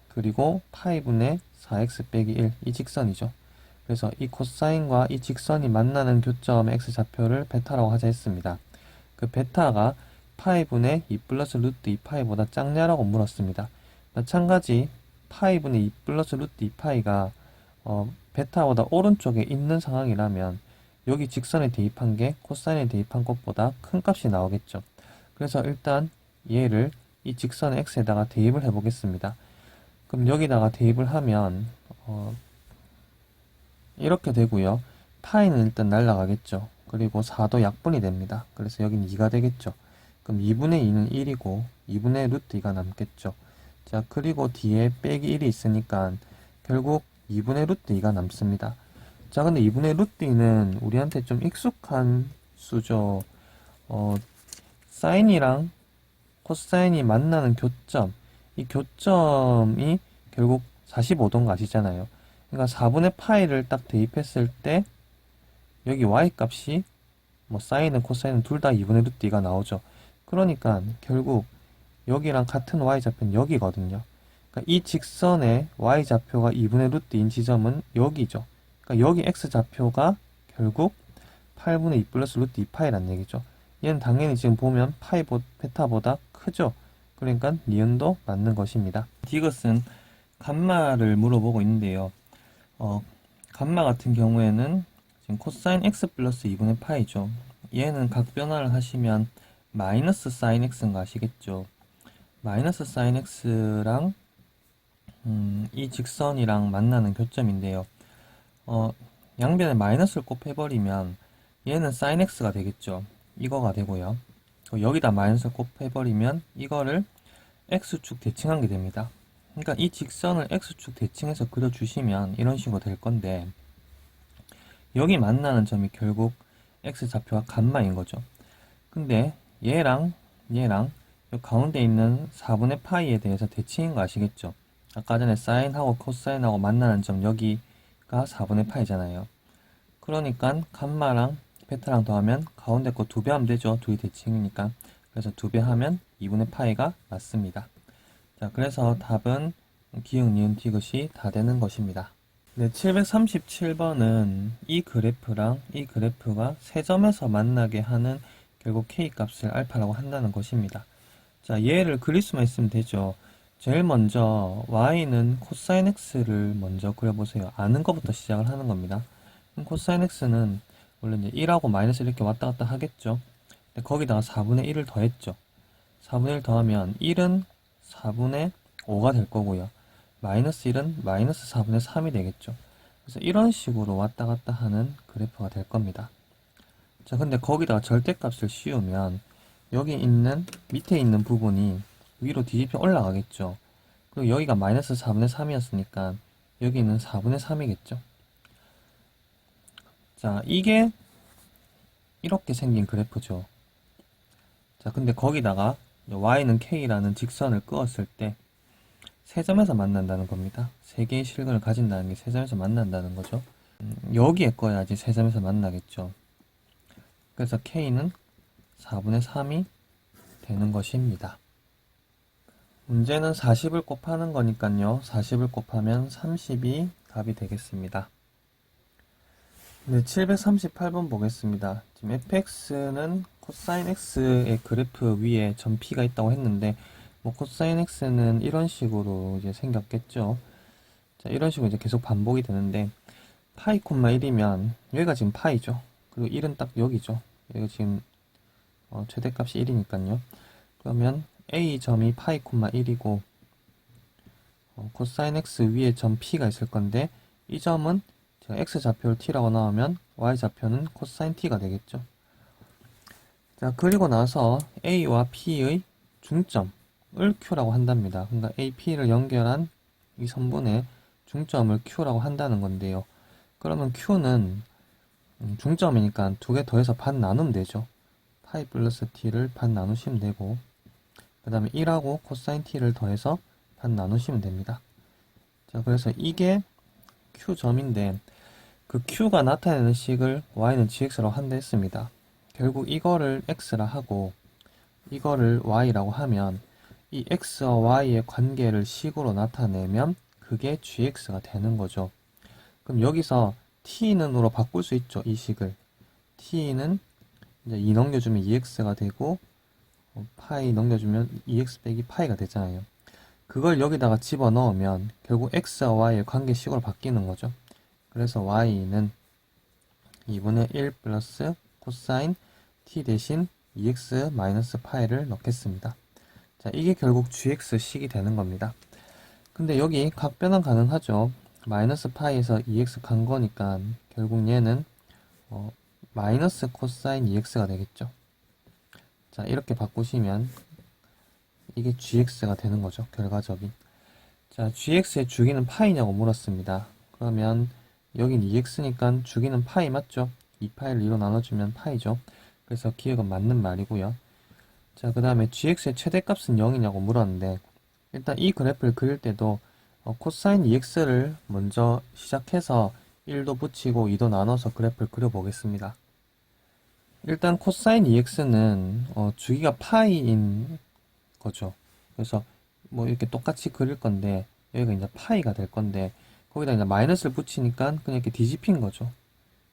그리고 파이분의 4x 빼기 1, 이 직선이죠. 그래서 이 코사인과 이 직선이 만나는 교점의 x좌표를 베타라고 하자 했습니다. 그 베타가 파이분의 2 플러스 루트 2파이보다 작냐라고 물었습니다. 마찬가지 파이분의 2 플러스 루트 2파이가 베타보다 오른쪽에 있는 상황이라면 여기 직선에 대입한 게 코사인에 대입한 것보다 큰 값이 나오겠죠. 그래서 일단 얘를 이 직선의 x에다가 대입을 해 보겠습니다. 그럼 여기다가 대입을 하면 이렇게 되고요. 파이는 일단 날라가겠죠. 그리고 4도 약분이 됩니다. 그래서 여기는 2가 되겠죠. 그럼 2분의 2는 1이고 2분의 루트 2가 남겠죠. 자, 그리고 뒤에 빼기 1이 있으니까 결국 2분의 루트 2가 남습니다. 자, 근데 2분의 루트 2는 우리한테 좀 익숙한 수죠. 사인이랑 코사인이 만나는 교점, 이 교점이 결국 45도인 거 아시잖아요. 그러니까 4분의 파이를 딱 대입했을 때 여기 y 값이 뭐 사인은 코사인은 둘 다 2분의 루트 2가 나오죠. 그러니까 결국 여기랑 같은 y좌표는 여기거든요. 그러니까 이 직선의 y좌표가 2분의 루트 2인 지점은 여기죠. 그러니까 여기 x좌표가 결국 8분의 2 플러스 루트 2파이란 얘기죠. 얘는 당연히 지금 보면 베타보다 크죠. 그러니까 니은도 맞는 것입니다. 디귿은 감마를 물어보고 있는데요. 감마 같은 경우에는 지금 코사인 x 플러스 2분의 파이죠. 얘는 각 변화를 하시면 마이너스 사인 x인 거 아시겠죠? 마이너스 사인 x랑 이 직선이랑 만나는 교점인데요. 양변에 마이너스를 곱해버리면 얘는 사인 x가 되겠죠. 이거가 되고요. 여기다 마이너스를 곱해버리면 이거를 x축 대칭한 게 됩니다. 그러니까 이 직선을 x축 대칭해서 그려주시면 이런 식으로 될 건데 여기 만나는 점이 결국 x좌표와 간마인 거죠. 근데 얘랑 얘랑 이 가운데 있는 4분의 파이에 대해서 대칭인 거 아시겠죠? 아까 전에 사인하고 코사인하고 만나는 점 여기가 4분의 파이잖아요. 그러니까 감마랑 베타랑 더하면 가운데 거 2배 하면 되죠. 둘이 대칭이니까. 그래서 2배 하면 2분의 파이가 맞습니다. 자, 그래서 답은 기역, 니은, 디귿이 다 되는 것입니다. 네, 737번은 이 그래프랑 이 그래프가 세 점에서 만나게 하는 결국 k 값을 알파라고 한다는 것입니다. 자, 얘를 그릴 수만 있으면 되죠. 제일 먼저 y는 코사인 x를 먼저 그려보세요. 아는 것부터 시작을 하는 겁니다. 그럼 코사인 x는 원래 이제 1하고 마이너스 이렇게 왔다 갔다 하겠죠. 근데 거기다가 4분의 1을 더했죠. 4분의 1 더하면 1은 4분의 5가 될 거고요. 마이너스 1은 마이너스 4분의 3이 되겠죠. 그래서 이런 식으로 왔다 갔다 하는 그래프가 될 겁니다. 자, 근데 거기다가 절대값을 씌우면 여기 있는 밑에 있는 부분이 위로 뒤집혀 올라가겠죠. 그리고 여기가 마이너스 4분의 3이었으니까 여기는 4분의 3이겠죠. 자, 이게 이렇게 생긴 그래프죠. 자, 근데 거기다가 y는 k라는 직선을 그었을 때 세 점에서 만난다는 겁니다. 세 개의 실근을 가진다는 게 세 점에서 만난다는 거죠. 여기에 꺼야지 세 점에서 만나겠죠. 그래서 k는 4분의 3이 되는 것입니다. 문제는 40을 곱하는 거니까요. 40을 곱하면 30이 답이 되겠습니다. 네, 738번 보겠습니다. 지금 fx는 코사인 x의 그래프 위에 점 p가 있다고 했는데 뭐 코사인 x는 이런 식으로 이제 생겼겠죠. 자, 이런 식으로 이제 계속 반복이 되는데 파이 콤마 1이면 여기가 지금 파이죠. 그리고 1은 딱 여기죠. 여기가 지금 최대값이 1이니까요. 그러면 a 점이 파이 콤마 1이고 코사인 x 위에 점 p가 있을 건데 이 점은 제가 x 좌표를 t라고 나오면 y 좌표는 코사인 t가 되겠죠. 자, 그리고 나서 a와 p의 중점을 q라고 한답니다. 그러니까 a, p를 연결한 이 선분의 중점을 q라고 한다는 건데요. 그러면 q는 중점이니까 두 개 더해서 반 나누면 되죠. 파이 플러스 t를 반 나누시면 되고 그 다음에 1하고 코사인 t를 더해서 반 나누시면 됩니다. 자, 그래서 이게 q점인데 그 q가 나타내는 식을 y는 gx라고 한다 했습니다. 결국 이거를 x라 하고 이거를 y라고 하면 이 x와 y의 관계를 식으로 나타내면 그게 gx가 되는 거죠. 그럼 여기서 t는으로 바꿀 수 있죠. 이 식을 t는 이제 2 넘겨주면 2x가 되고 파이 넘겨주면 2x 빼기 파이가 되잖아요. 그걸 여기다가 집어넣으면 결국 x와 y의 관계식으로 바뀌는 거죠. 그래서 y는 2분의 1 플러스 코사인 t 대신 2x 마이너스 파이를 넣겠습니다. 자, 이게 결국 gx식이 되는 겁니다. 근데 여기 각변환 가능하죠. 마이너스 파이에서 2x 간 거니까 결국 얘는 마이너스 코사인 2x가 되겠죠. 자, 이렇게 바꾸시면 이게 gx가 되는 거죠. 결과적인. 자, gx의 주기는 파이냐고 물었습니다. 그러면 여긴 2x니까 주기는 파이 맞죠? 2파이를 2로 나눠주면 파이죠. 그래서 기억은 맞는 말이고요. 자, 그 다음에 gx의 최대값은 0이냐고 물었는데 일단 이 그래프를 그릴 때도 코사인 2x를 먼저 시작해서 1도 붙이고 2도 나눠서 그래프를 그려보겠습니다. 일단 코사인 2x는 주기가 파이인 거죠. 그래서 뭐 이렇게 똑같이 그릴 건데 여기가 이제 파이가 될 건데 거기다 이제 마이너스를 붙이니까 그냥 이렇게 뒤집힌 거죠.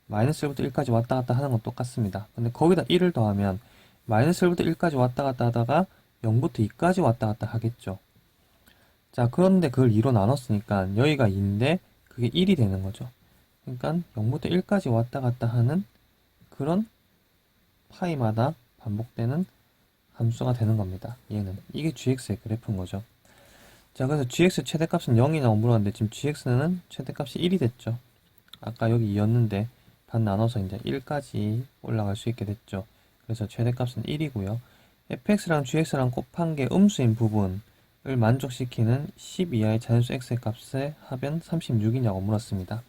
마이너스 1부터 1까지 왔다 갔다 하는 건 똑같습니다. 근데 거기다 1을 더하면 마이너스 1부터 1까지 왔다 갔다 하다가 0부터 2까지 왔다 갔다 하겠죠. 자, 그런데 그걸 2로 나눴으니까 여기가 2인데 그게 1이 되는 거죠. 그러니까 0부터 1까지 왔다 갔다 하는 그런 파이마다 반복되는 함수가 되는 겁니다. 얘는. 이게 gx의 그래프인 거죠. 자, 그래서 gx 최대값은 0이냐고 물었는데 지금 gx는 최대값이 1이 됐죠. 아까 여기 2였는데 반 나눠서 이제 1까지 올라갈 수 있게 됐죠. 그래서 최대값은 1이고요. fx랑 gx랑 곱한 게 음수인 부분을 만족시키는 10 이하의 자연수 x의 값의 합은 36이냐고 물었습니다.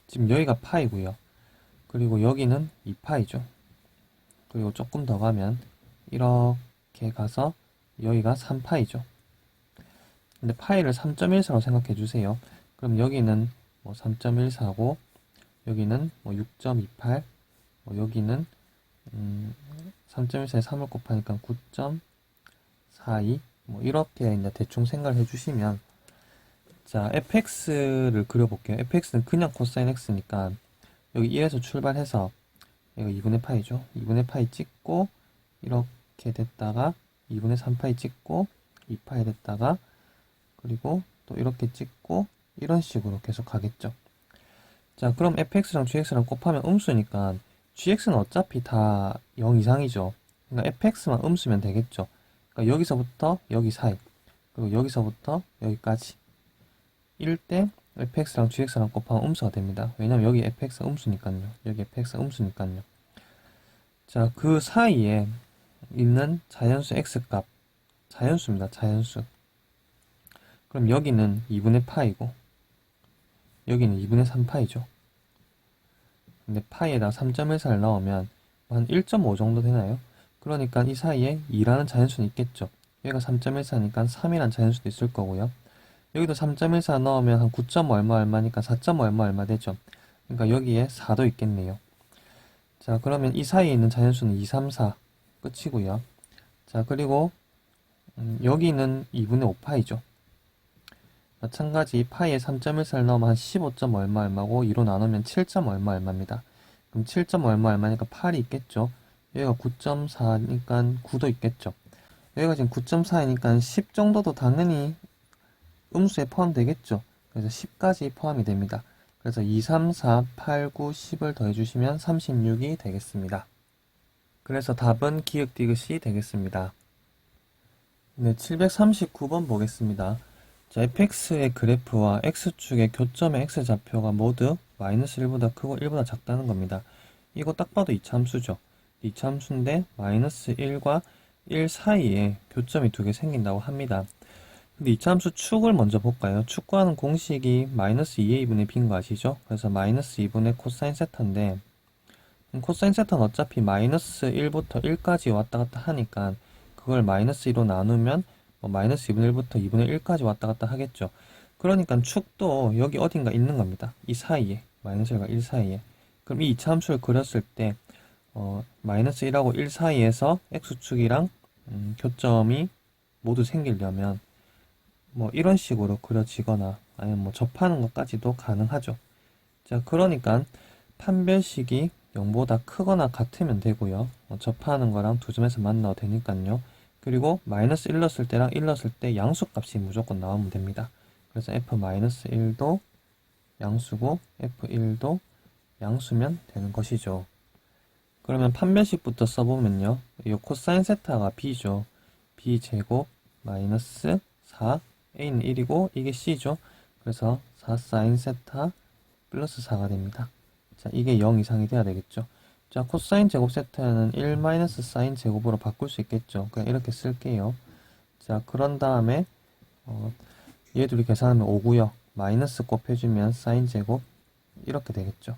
지금 여기가 파이고요. 그리고 여기는 2파이죠. 그리고 조금 더 가면 이렇게 가서 여기가 3파이죠. 근데 파이를 3.14로 생각해 주세요. 그럼 여기는 뭐 3.14고 여기는 뭐 6.28, 뭐 여기는 3.14에 3을 곱하니까 9.42, 뭐 이렇게 이제 대충 생각을 해주시면, 자, fx를 그려볼게요. fx는 그냥 코사인 x니까 여기 1에서 출발해서 이거 2분의 파이죠. 2분의 파이 찍고 이렇게 됐다가 2분의 3파이 찍고 2파이 됐다가 그리고 또 이렇게 찍고 이런 식으로 계속 가겠죠. 자, 그럼 fx랑 gx랑 곱하면 음수니까 gx는 어차피 다 0 이상이죠. 그러니까 fx만 음수면 되겠죠. 그러니까 여기서부터 여기 사이, 그리고 여기서부터 여기까지 1대 fx랑 gx랑 곱하면 음수가 됩니다. 왜냐면 여기 fx가 음수니까요. 여기 fx가 음수니까요. 자, 그 사이에 있는 자연수 x값, 자연수입니다. 자연수. 그럼 여기는 2분의 파이고 여기는 2분의 3파이죠. 근데 파이에다 3.14를 넣으면 한 1.5 정도 되나요? 그러니까 이 사이에 2라는 자연수는 있겠죠. 여기가 3.14니까 3이라는 자연수도 있을 거고요. 여기도 3.14 넣으면 한 9. 얼마 얼마니까 4. 얼마 되죠. 그러니까 여기에 4도 있겠네요. 자, 그러면 이 사이에 있는 자연수는 2, 3, 4 끝이고요. 자, 그리고 여기는 2분의 5파이죠. 마찬가지 파이에 3.14를 넣으면 한 15. 얼마고 2로 나누면 7. 얼마입니다. 그럼 7. 얼마니까 8이 있겠죠. 여기가 9.4니까 9도 있겠죠. 여기가 지금 9.4이니까 10 정도도 당연히 음수에 포함되겠죠. 그래서 10까지 포함이 됩니다. 그래서 2, 3, 4, 8, 9, 10을 더해주시면 36이 되겠습니다. 그래서 답은 기역 디귿이 되겠습니다. 네, 739번 보겠습니다. 자, fx의 그래프와 x축의 교점의 x좌표가 모두 마이너스 1보다 크고 1보다 작다는 겁니다. 이거 딱 봐도 이차함수죠. 이차함수인데 마이너스 1과 1 사이에 교점이 두 개 생긴다고 합니다. 근데 이차함수 축을 먼저 볼까요? 축구하는 공식이 마이너스 2의 2분의 b인 거 아시죠? 그래서 마이너스 2분의 코사인 세타인데 코사인 세타는 어차피 마이너스 1부터 1까지 왔다 갔다 하니까 그걸 마이너스 2로 나누면 마이너스 2분의 1부터 2분의 1까지 왔다 갔다 하겠죠. 그러니까 축도 여기 어딘가 있는 겁니다. 이 사이에, 마이너스 1과 1 사이에. 그럼 이 이차함수를 그렸을 때 마이너스 1하고 1 사이에서 x축이랑 교점이 모두 생기려면 뭐 이런 식으로 그려지거나 아니면 뭐 접하는 것까지도 가능하죠. 자, 그러니까 판별식이 0보다 크거나 같으면 되고요. 접하는 거랑 두 점에서 만나도 되니까요. 그리고 마이너스 1 넣었을 때랑 1 넣었을 때 양수값이 무조건 나오면 됩니다. 그래서 f-1도 양수고 f1도 양수면 되는 것이죠. 그러면 판별식부터 써보면요. 이 코사인 세타가 b죠. b제곱 마이너스 4 a는 1이고 이게 c죠. 그래서 4 사인 세타 플러스 4가 됩니다. 자, 이게 0 이상이 돼야 되겠죠. 자, 코사인 제곱 세타는 1 마이너스 사인 제곱으로 바꿀 수 있겠죠. 그냥 이렇게 쓸게요. 자, 그런 다음에 얘 둘이 계산하면 5고요. 마이너스 곱해주면 사인 제곱 이렇게 되겠죠.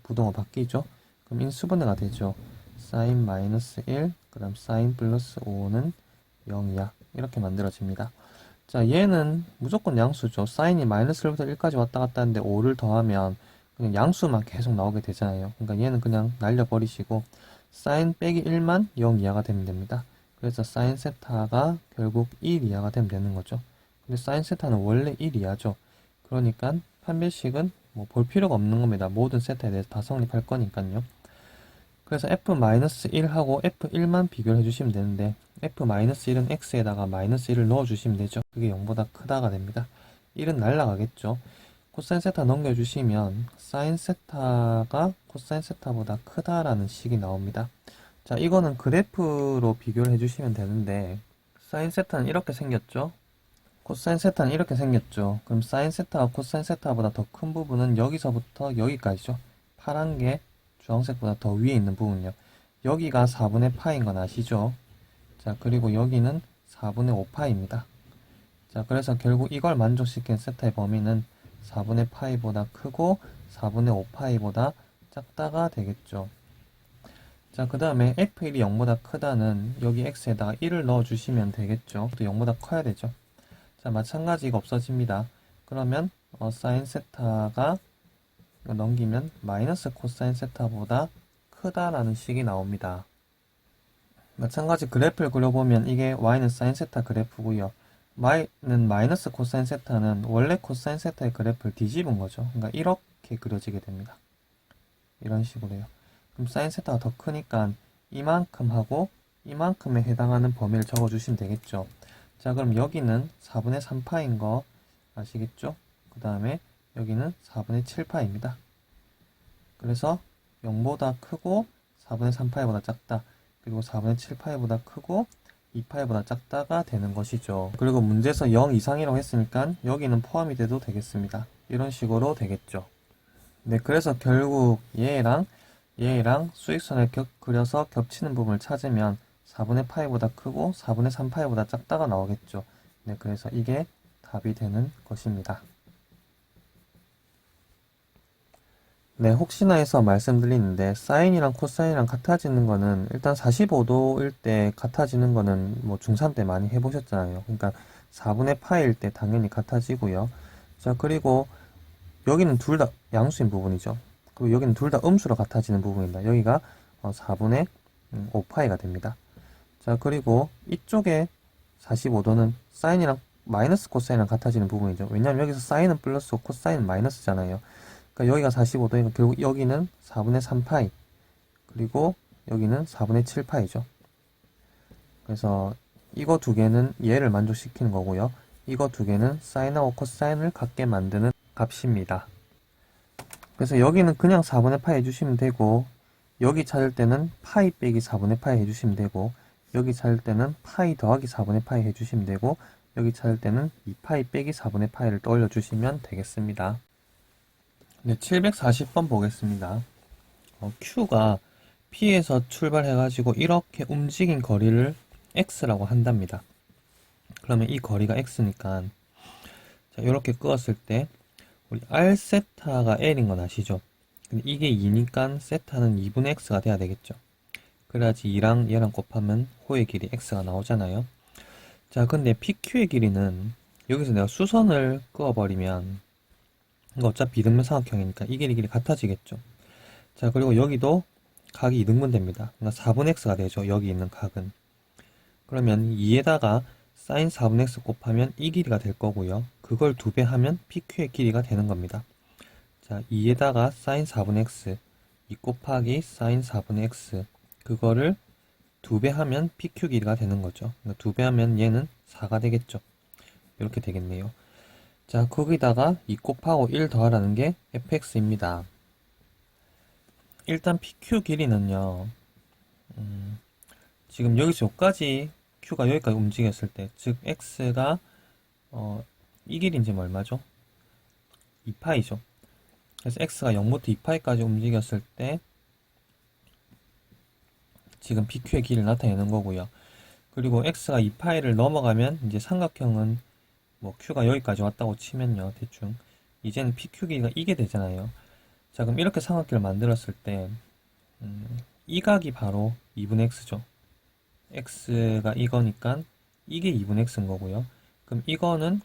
부동어 바뀌죠. 그럼 인수분해가 되죠. 사인 마이너스 1, 그 다음 사인 플러스 5는 0이야. 이렇게 만들어집니다. 자, 얘는 무조건 양수죠. 사인이 마이너스 1부터 1까지 왔다 갔다 하는데 5를 더하면 그냥 양수만 계속 나오게 되잖아요. 그러니까 얘는 그냥 날려버리시고 사인 빼기 1만 0 이하가 되면 됩니다. 그래서 사인 세타가 결국 1 이하가 되면 되는 거죠. 근데 사인 세타는 원래 1 이하죠. 그러니까 판별식은 뭐 볼 필요가 없는 겁니다. 모든 세타에 대해서 다 성립할 거니까요. 그래서 f-1하고 f1만 비교를 해주시면 되는데 f-1은 x에다가 마이너스 1을 넣어주시면 되죠. 그게 0보다 크다가 됩니다. 1은 날라가겠죠. 코사인 세타 넘겨주시면 사인 세타가 코사인 세타보다 크다라는 식이 나옵니다. 자, 이거는 그래프로 비교를 해주시면 되는데 사인 세타는 이렇게 생겼죠. 코사인 세타는 이렇게 생겼죠. 그럼 사인 세타와 코사인 세타보다 더 큰 부분은 여기서부터 여기까지죠. 파란 게 주황색보다 더 위에 있는 부분이요. 여기가 4분의 파인 건 아시죠? 자, 그리고 여기는 4분의 5파입니다. 자, 그래서 결국 이걸 만족시킨 세타의 범위는 4분의 파이보다 크고 4분의 5파이보다 작다가 되겠죠. 자, 그 다음에 f1이 0보다 크다는 여기 x에다가 1을 넣어주시면 되겠죠. 또 0보다 커야 되죠. 자, 마찬가지 이거 없어집니다. 그러면 사인 세타가 이거 넘기면 마이너스 코사인 세타보다 크다라는 식이 나옵니다. 마찬가지 그래프를 그려보면 이게 y는 사인 세타 그래프고요. y는 마이너스 코사인 세타는 원래 코사인 세타의 그래프를 뒤집은 거죠. 그러니까 이렇게 그려지게 됩니다. 이런 식으로요. 그럼 사인 세타가 더 크니까 이만큼 하고 이만큼에 해당하는 범위를 적어주시면 되겠죠. 자, 그럼 여기는 4분의 3파인 거 아시겠죠? 그 다음에 여기는 4분의 7파입니다. 그래서 0보다 크고 4분의 3파이보다 작다. 그리고 4분의 7파이보다 크고 2파이보다 작다가 되는 것이죠. 그리고 문제에서 0 이상이라고 했으니까 여기는 포함이 돼도 되겠습니다. 이런 식으로 되겠죠. 네, 그래서 결국 얘랑 수익선을 그려서 겹치는 부분을 찾으면 4분의 파이보다 크고 4분의 3파이보다 작다가 나오겠죠. 네, 그래서 이게 답이 되는 것입니다. 네, 혹시나 해서 말씀드리는데 사인이랑 코사인이랑 같아지는 거는 일단 45도일 때 같아지는 거는 뭐 중3 때 많이 해보셨잖아요. 그러니까 4분의 파일 때 당연히 같아지고요. 자, 그리고 여기는 둘 다 양수인 부분이죠. 그리고 여기는 둘 다 음수로 같아지는 부분입니다. 여기가 4분의 5파이가 됩니다. 자, 그리고 이쪽에 45도는 사인이랑 마이너스 코사인이랑 같아지는 부분이죠. 왜냐하면 여기서 사인은 플러스고 코사인은 마이너스잖아요. 그러니까 여기가 45도니까 결국 여기는 4분의 3파이 그리고 여기는 4분의 7파이죠. 그래서 이거 두 개는 얘를 만족시키는 거고요. 이거 두 개는 사인하고 코사인을 같게 만드는 값입니다. 그래서 여기는 그냥 4분의 파이 해주시면 되고 여기 찾을 때는 파이 빼기 4분의 파이 해주시면 되고 여기 찾을 때는 파이 더하기 4분의 파이 해주시면 되고 여기 찾을 때는 2파이 빼기 4분의 파이를 떠올려 주시면 되겠습니다. 네, 740번 보겠습니다. Q가 P에서 출발해가지고 이렇게 움직인 거리를 X라고 한답니다. 그러면 이 거리가 X니까 자, 이렇게 끄었을 때 우리 R 세타가 L인 건 아시죠? 근데 이게 2니까 세타는 2분의 X가 돼야 되겠죠. 그래야지 2랑 얘랑 곱하면 호의 길이 X가 나오잖아요. 자, 근데 PQ의 길이는 여기서 내가 수선을 그어버리면 이거 어차피 이등변 삼각형이니까 이 길이 같아지겠죠. 자, 그리고 여기도 각이 2등분 됩니다. 그러니까 4분의 X가 되죠. 여기 있는 각은. 그러면 2에다가 사인 4분의 X 곱하면 이 길이가 될 거고요. 그걸 2배 하면 PQ의 길이가 되는 겁니다. 자, 2에다가 사인 4분의 X 2 곱하기 사인 4분의 X 그거를 2배 하면 PQ 길이가 되는 거죠. 그러니까 2배 하면 얘는 4가 되겠죠. 이렇게 되겠네요. 자, 거기다가 2 곱하고 1 더하라는 게 fx입니다. 일단 PQ 길이는요, 지금 여기서 여기까지, Q가 여기까지 움직였을 때, 즉, X가, 이 길이는 지금 얼마죠? 2파이죠. 그래서 X가 0부터 2파이까지 움직였을 때, 지금 PQ의 길이를 나타내는 거고요. 그리고 X가 2파이를 넘어가면, 이제 삼각형은 뭐 Q가 여기까지 왔다고 치면요, 대충 이제는 PQ 길이가 이게 되잖아요. 자, 그럼 이렇게 삼각형을 만들었을 때 이 각이 바로 2분의 X죠. X가 이거니까 이게 2분의 X인 거고요. 그럼 이거는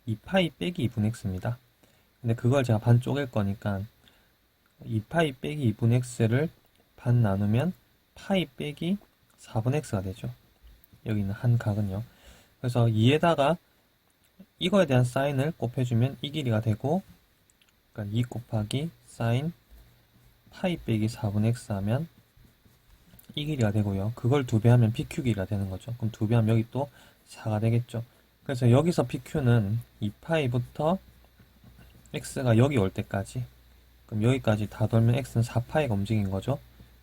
2파이 빼기 2분의 X입니다. 근데 그걸 제가 반 쪼갤 거니까 2파이 빼기 2분의 X를 반 나누면 파이 빼기 4분의 X가 되죠. 여기 있는 한 각은요. 그래서 2에다가 이거에 대한 사인을 곱해주면 이 길이가 되고, 그러니까 2 곱하기 사인 파이 빼기 4분의 X 하면 이 길이가 되고요. 그걸 2배 하면 PQ 길이가 되는 거죠. 그럼 2배 하면 여기 또 4가 되겠죠. 그래서 여기서 PQ는 2파이부터 X가 여기 올 때까지, 그럼 여기까지 다 돌면 X는 4파이가 움직인 거죠.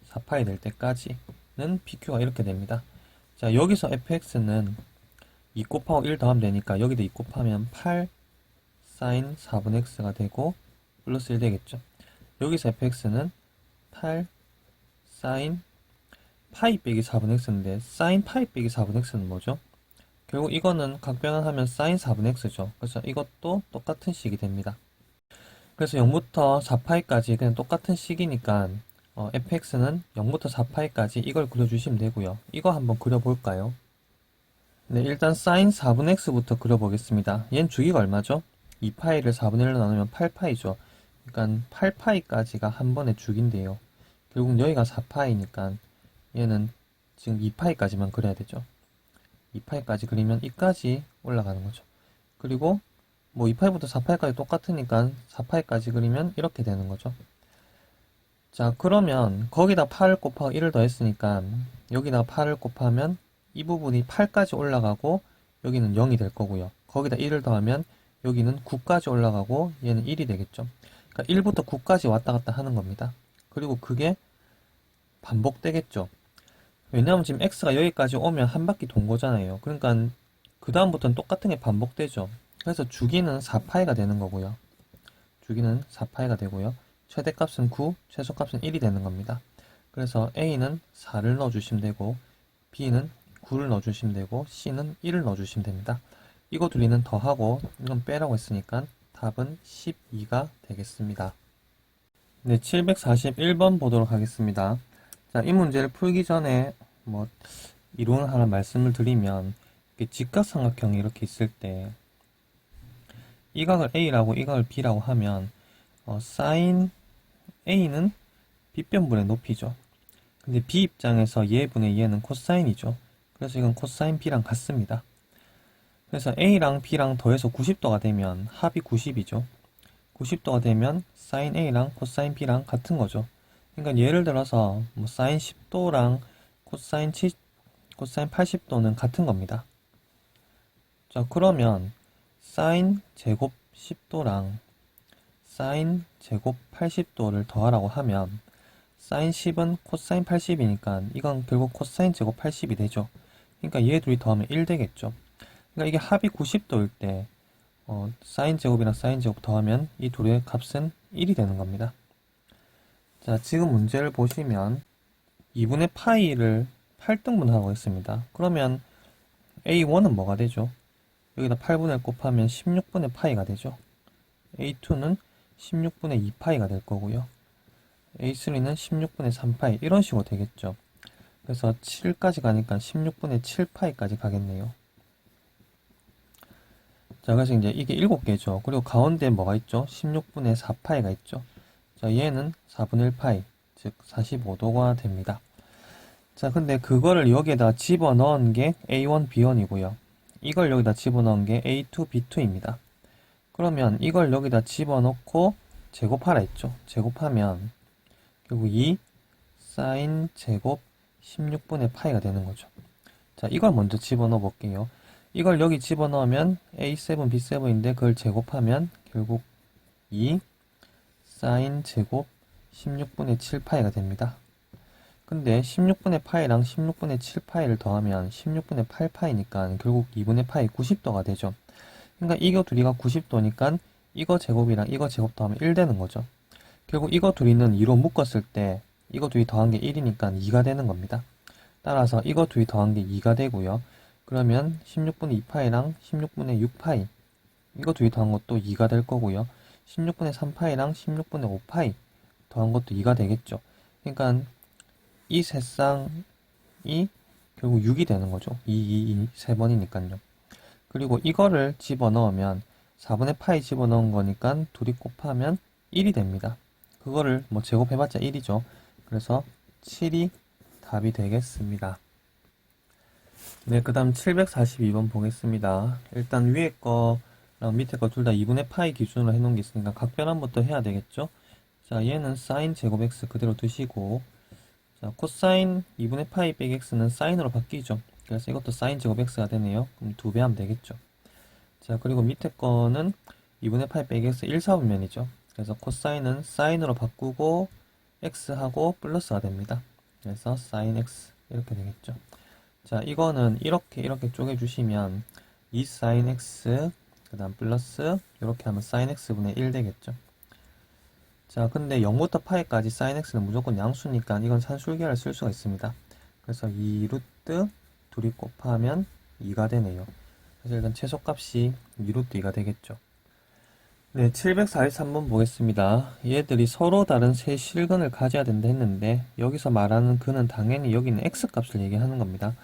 4파이 될 때까지는 PQ가 이렇게 됩니다. 자, 여기서 fx는 2 곱하고 1 더하면 되니까 여기도 2 곱하면 8 사인 4분의 x가 되고 플러스 1 되겠죠. 여기서 fx는 8 사인 파이 빼기 4분의 x인데 사인 파이 빼기 4분의 x는 뭐죠? 결국 이거는 각변환하면 사인 4분의 x죠. 그래서 이것도 똑같은 식이 됩니다. 그래서 0부터 4파이까지 그냥 똑같은 식이니까 fx는 0부터 4파이까지 이걸 그려주시면 되고요. 이거 한번 그려볼까요? 네, 일단 sin 4분의 x부터 그려보겠습니다. 얘는 주기가 얼마죠? 2파이를 4분의 1로 나누면 8파이죠. 그러니까 8파이까지가 한 번의 주기인데요. 결국 여기가 4파이니까 얘는 지금 2파이까지만 그려야 되죠. 2파이까지 그리면 이까지 올라가는 거죠. 그리고 뭐 2파이부터 4파이까지 똑같으니까 4파이까지 그리면 이렇게 되는 거죠. 자, 그러면 거기다 8을 곱하고 1을 더했으니까 여기다 8을 곱하면 이 부분이 8까지 올라가고 여기는 0이 될 거고요. 거기다 1을 더하면 여기는 9까지 올라가고 얘는 1이 되겠죠. 그러니까 1부터 9까지 왔다 갔다 하는 겁니다. 그리고 그게 반복되겠죠. 왜냐하면 지금 x가 여기까지 오면 한 바퀴 돈 거잖아요. 그러니까 그 다음부터는 똑같은 게 반복되죠. 그래서 주기는 4파이가 되는 거고요. 주기는 4파이가 되고요. 최대값은 9, 최소값은 1이 되는 겁니다. 그래서 A는 4를 넣어주시면 되고 B는 9를 넣어주시면 되고 C는 1을 넣어주시면 됩니다. 이거 둘이는 더하고 이건 빼라고 했으니까 답은 12가 되겠습니다. 네, 741번 보도록 하겠습니다. 자, 이 문제를 풀기 전에 뭐 이론을 하나 말씀을 드리면 직각삼각형이 이렇게 있을 때 이 각을 A라고 이 각을 B라고 하면 sin A는 빗변분의 높이죠. 근데 B 입장에서 얘분의 얘는 코사인이죠. 그래서 이건 코사인 B랑 같습니다. 그래서 A랑 B랑 더해서 90도가 되면 합이 90이죠. 90도가 되면 sin A랑 코사인 B랑 같은 거죠. 그러니까 예를 들어서 뭐 sin 10도랑 코사인 80도는 같은 겁니다. 자, 그러면 sin 제곱 10도랑 sin 제곱 80도를 더하라고 하면 sin 10은 코사인 80이니까 이건 결국 코사인 제곱 80이 되죠. 그러니까 얘 둘이 더하면 1 되겠죠. 그러니까 이게 합이 90도일 때 sin 제곱이랑 sin 제곱 더하면 이 둘의 값은 1이 되는 겁니다. 자, 지금 문제를 보시면 2분의 파이를 8등분하고 있습니다. 그러면 A1은 뭐가 되죠? 여기다 8분의 1 곱하면 16분의 파이가 되죠. A2는 16분의 2파이가 될 거고요. A3는 16분의 3파이 이런 식으로 되겠죠. 그래서 7까지 가니까 16분의 7파이까지 가겠네요. 자, 그래서 이제 이게 7개죠. 그리고 가운데 뭐가 있죠? 16분의 4파이가 있죠. 자, 얘는 4분의 1파이, 즉 45도가 됩니다. 자, 근데 그거를 여기에다 집어넣은 게 A1, B1이고요. 이걸 여기다 집어넣은 게 A2, B2입니다. 그러면 이걸 여기다 집어넣고 제곱하라 했죠. 제곱하면 결국 2 sin 제곱 16분의 파이가 되는 거죠. 자, 이걸 먼저 집어넣어 볼게요. 이걸 여기 집어넣으면 A7, B7인데 그걸 제곱하면 결국 2 sin 제곱 16분의 7파이가 됩니다. 근데 16분의 파이랑 16분의 7파이를 더하면 16분의 8파이니까 결국 2분의 파이 90도가 되죠. 그러니까 이거 둘이가 90도니까 이거 제곱이랑 이거 제곱 더하면 1 되는 거죠. 결국 이거 둘이는 2로 묶었을 때 이거 둘이 더한 게 1이니까 2가 되는 겁니다. 따라서 이거 둘이 더한 게 2가 되고요. 그러면 16분의 2파이랑 16분의 6파이 이거 둘이 더한 것도 2가 될 거고요. 16분의 3파이랑 16분의 5파이 더한 것도 2가 되겠죠. 그러니까 이 세 쌍이 결국 6이 되는 거죠. 2, 3번이니까요. 그리고 이거를 집어넣으면 4분의 파이 집어넣은 거니까 둘이 곱하면 1이 됩니다. 그거를 뭐 제곱해봤자 1이죠. 그래서 7이 답이 되겠습니다. 네, 그 다음 742번 보겠습니다. 일단 위에 거랑 밑에 거 둘 다 2분의 파이 기준으로 해놓은 게 있으니까 각변환부터 해야 되겠죠. 자, 얘는 sin 제곱 x 그대로 두시고, 자, 코사인 2분의 파이 빼기 x는 사인으로 바뀌죠. 그래서 이것도 sin 제곱 x가 되네요. 그럼 2배 하면 되겠죠. 자, 그리고 밑에 거는 2분의 파이 빼기 x 1, 4분면이죠. 그래서 코사인은 사인으로 바꾸고 x하고 플러스가 됩니다. 그래서 sin x 이렇게 되겠죠. 자, 이거는 이렇게 쪼개주시면 2 sin x 그 다음 플러스 이렇게 하면 sin x분의 1 되겠죠. 자, 근데 0부터 파이까지 sin x는 무조건 양수니까 이건 산술계를 쓸 수가 있습니다. 그래서 2루트 둘이 곱하면 2가 되네요. 그래서 일단 최소값이 2루트 2가 되겠죠. 네, 743번 보겠습니다. 얘들이 서로 다른 세 실근을 가져야 된다 했는데 여기서 말하는 근은 당연히 여기는 x값을 얘기하는 겁니다.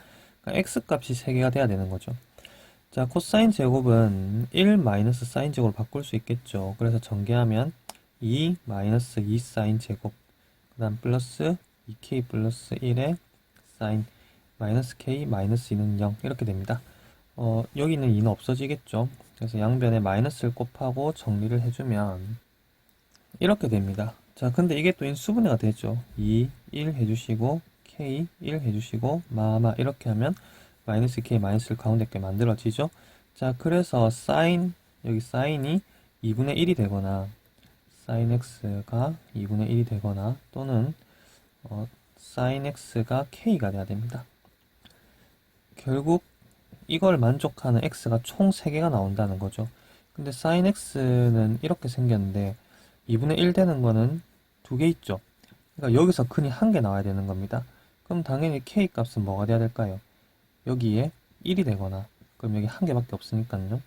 그러니까 x값이 3개가 돼야 되는 거죠. 자, 코사인 제곱은 1 마이너스 사인 제곱으로 바꿀 수 있겠죠. 그래서 전개하면 2 마이너스 2 사인 제곱, 그 다음 플러스 2k 플러스 1의 사인, 마이너스 k 마이너스 2는 0 이렇게 됩니다. 여기 있는 2는 없어지겠죠. 그래서 양변에 마이너스를 곱하고 정리를 해주면 이렇게 됩니다. 자, 근데 이게 또 인수분해가 되죠. 2, 1 해주시고 k 1 해주시고 마마 이렇게 하면 마이너스 k 마이너스를 가운데 게 만들어지죠. 자, 그래서 사인, 여기 사인이 2분의 1이 되거나 사인 x가 2분의 1이 되거나 또는 사인 x가 k가 돼야 됩니다. 결국 이걸 만족하는 x가 총 3개가 나온다는 거죠. 근데 sin x는 이렇게 생겼는데 2분의 1 되는 거는 2개 있죠. 그러니까 여기서 근이 1개 나와야 되는 겁니다. 그럼 당연히 k 값은 뭐가 돼야 될까요? 여기에 1이 되거나, 그럼 여기 1개밖에 없으니까요.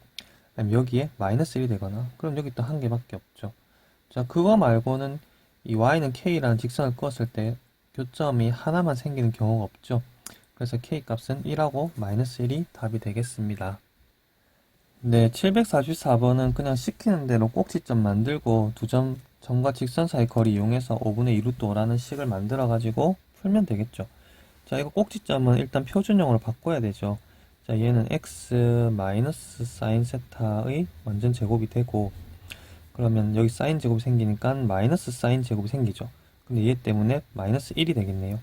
아니면 여기에 마이너스 1이 되거나, 그럼 여기 또 1개밖에 없죠. 자, 그거 말고는 이 y는 k라는 직선을 그었을 때 교점이 하나만 생기는 경우가 없죠. 그래서 k값은 1하고 마이너스 1이 답이 되겠습니다. 네, 744번은 그냥 시키는 대로 꼭지점 만들고 두 점과 직선 사이 거리 이용해서 5분의 2 루트 5라는 식을 만들어 가지고 풀면 되겠죠. 자, 이거 꼭지점은 일단 표준형으로 바꿔야 되죠. 자, 얘는 x 마이너스 사인 세타의 완전 제곱이 되고, 그러면 여기 사인 제곱이 생기니까 마이너스 사인 제곱이 생기죠. 근데 얘 때문에 마이너스 1이 되겠네요.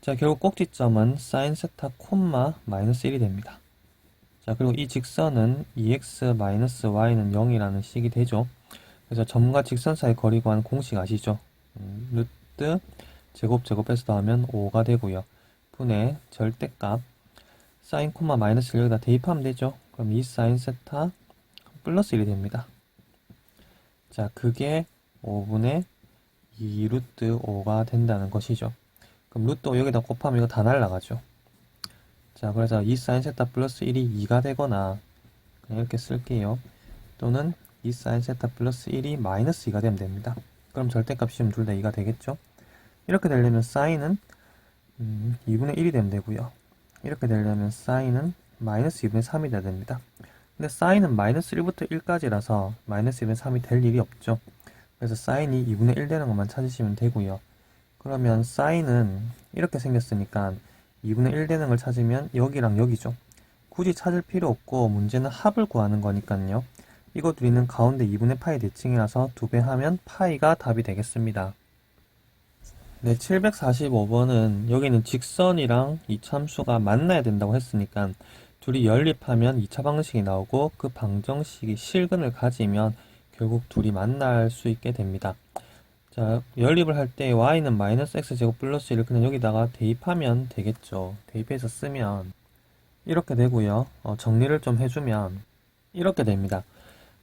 자, 결국 꼭지점은 사인 세타 콤마 마이너스 1이 됩니다. 자, 그리고 이 직선은 2x 마이너스 y는 0이라는 식이 되죠. 그래서 점과 직선 사이 거리 구하는 공식 아시죠? 루트 제곱해서 더하면 5가 되고요. 분의 절대값 사인 콤마 마이너스를 여기다 대입하면 되죠. 그럼 2 사인 세타 플러스 1이 됩니다. 자, 그게 5분의 2 루트 5가 된다는 것이죠. 그럼 루트 5 여기다 곱하면 이거 다 날라가죠. 자, 그래서 2 사인 세타 플러스 1이 2가 되거나 그냥 이렇게 쓸게요. 또는 2 사인 세타 플러스 1이 마이너스 2가 되면 됩니다. 그럼 절대값 씌우면 둘 다 2가 되겠죠. 이렇게 되려면 사인은 2분의 1이 되면 되고요. 이렇게 되려면 사인은 마이너스 2분의 3이 돼야 됩니다. 근데 사인은 마이너스 1부터 1까지라서 마이너스 2분의 3이 될 일이 없죠. 그래서 사인이 2분의 1 되는 것만 찾으시면 되고요. 그러면 사인은 이렇게 생겼으니까 2분의 1 되는 걸 찾으면 여기랑 여기죠. 굳이 찾을 필요 없고 문제는 합을 구하는 거니까요. 이거 둘이는 가운데 2분의 파이 대칭이라서 2배 하면 파이가 답이 되겠습니다. 네, 745번은 여기는 직선이랑 이참수가 만나야 된다고 했으니까 둘이 연립하면 2차 방정식이 나오고 그 방정식이 실근을 가지면 결국 둘이 만날 수 있게 됩니다. 자, 연립을 할 때 y는 마이너스 x제곱 플러스 1을 그냥 여기다가 대입하면 되겠죠. 대입해서 쓰면 이렇게 되고요. 정리를 좀 해주면 이렇게 됩니다.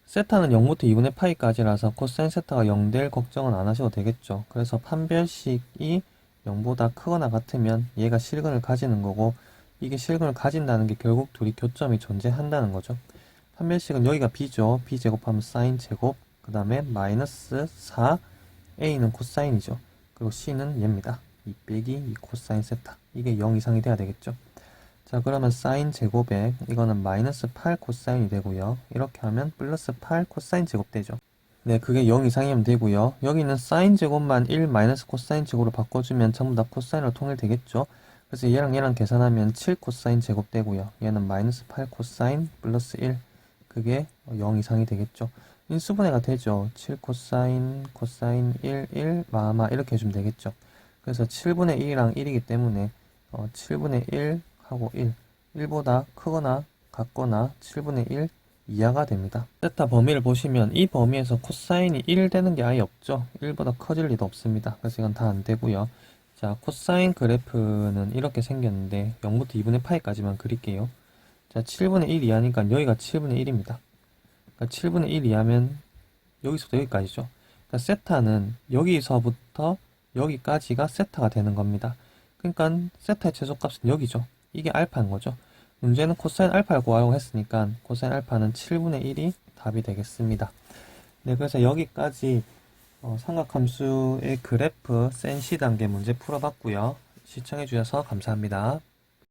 세타는 0부터 2분의 파이까지라서 코사인 세타가 0 될 걱정은 안 하셔도 되겠죠. 그래서 판별식이 0보다 크거나 같으면 얘가 실근을 가지는 거고, 이게 실근을 가진다는 게 결국 둘이 교점이 존재한다는 거죠. 판별식은 여기가 b죠. b 제곱하면 사인 제곱, 그 다음에 마이너스 4, a는 코사인이죠. 그리고 c는 얘입니다. 2 빼기 2 코사인 세타. 이게 0 이상이 돼야 되겠죠. 자, 그러면 사인 제곱에 이거는 마이너스 8 코사인이 되고요. 이렇게 하면 플러스 8 코사인 제곱 되죠. 네, 그게 0 이상이면 되고요. 여기는 사인 제곱만 1 마이너스 코사인 제곱으로 바꿔주면 전부 다 코사인으로 통일되겠죠. 그래서 얘랑 계산하면 7 코사인 제곱 되고요. 얘는 마이너스 8 코사인 플러스 1. 그게 0 이상이 되겠죠. 인수분해가 되죠. 7 코사인, 코사인 1, 1, 마마 이렇게 해주면 되겠죠. 그래서 7분의 1이랑 1이기 때문에 7분의 1 하고 1, 1보다 크거나 같거나 7분의 1 이하가 됩니다. 세타 범위를 보시면 이 범위에서 코사인이 1 되는 게 아예 없죠. 1보다 커질 리도 없습니다. 그래서 이건 다 안 되고요. 자, 코사인 그래프는 이렇게 생겼는데 0부터 2분의 파이까지만 그릴게요. 자, 7분의 1 이하니까 여기가 7분의 1입니다. 그러니까 7분의 1 이하면 여기서부터 여기까지죠. 그러니까 세타는 여기서부터 여기까지가 세타가 되는 겁니다. 그러니까 세타의 최소값은 여기죠. 이게 알파인 거죠. 문제는 코사인 알파를 구하려고 했으니까 코사인 알파는 7분의 1이 답이 되겠습니다. 네, 그래서 여기까지 삼각함수의 그래프 센시 단계 문제 풀어봤고요. 시청해주셔서 감사합니다.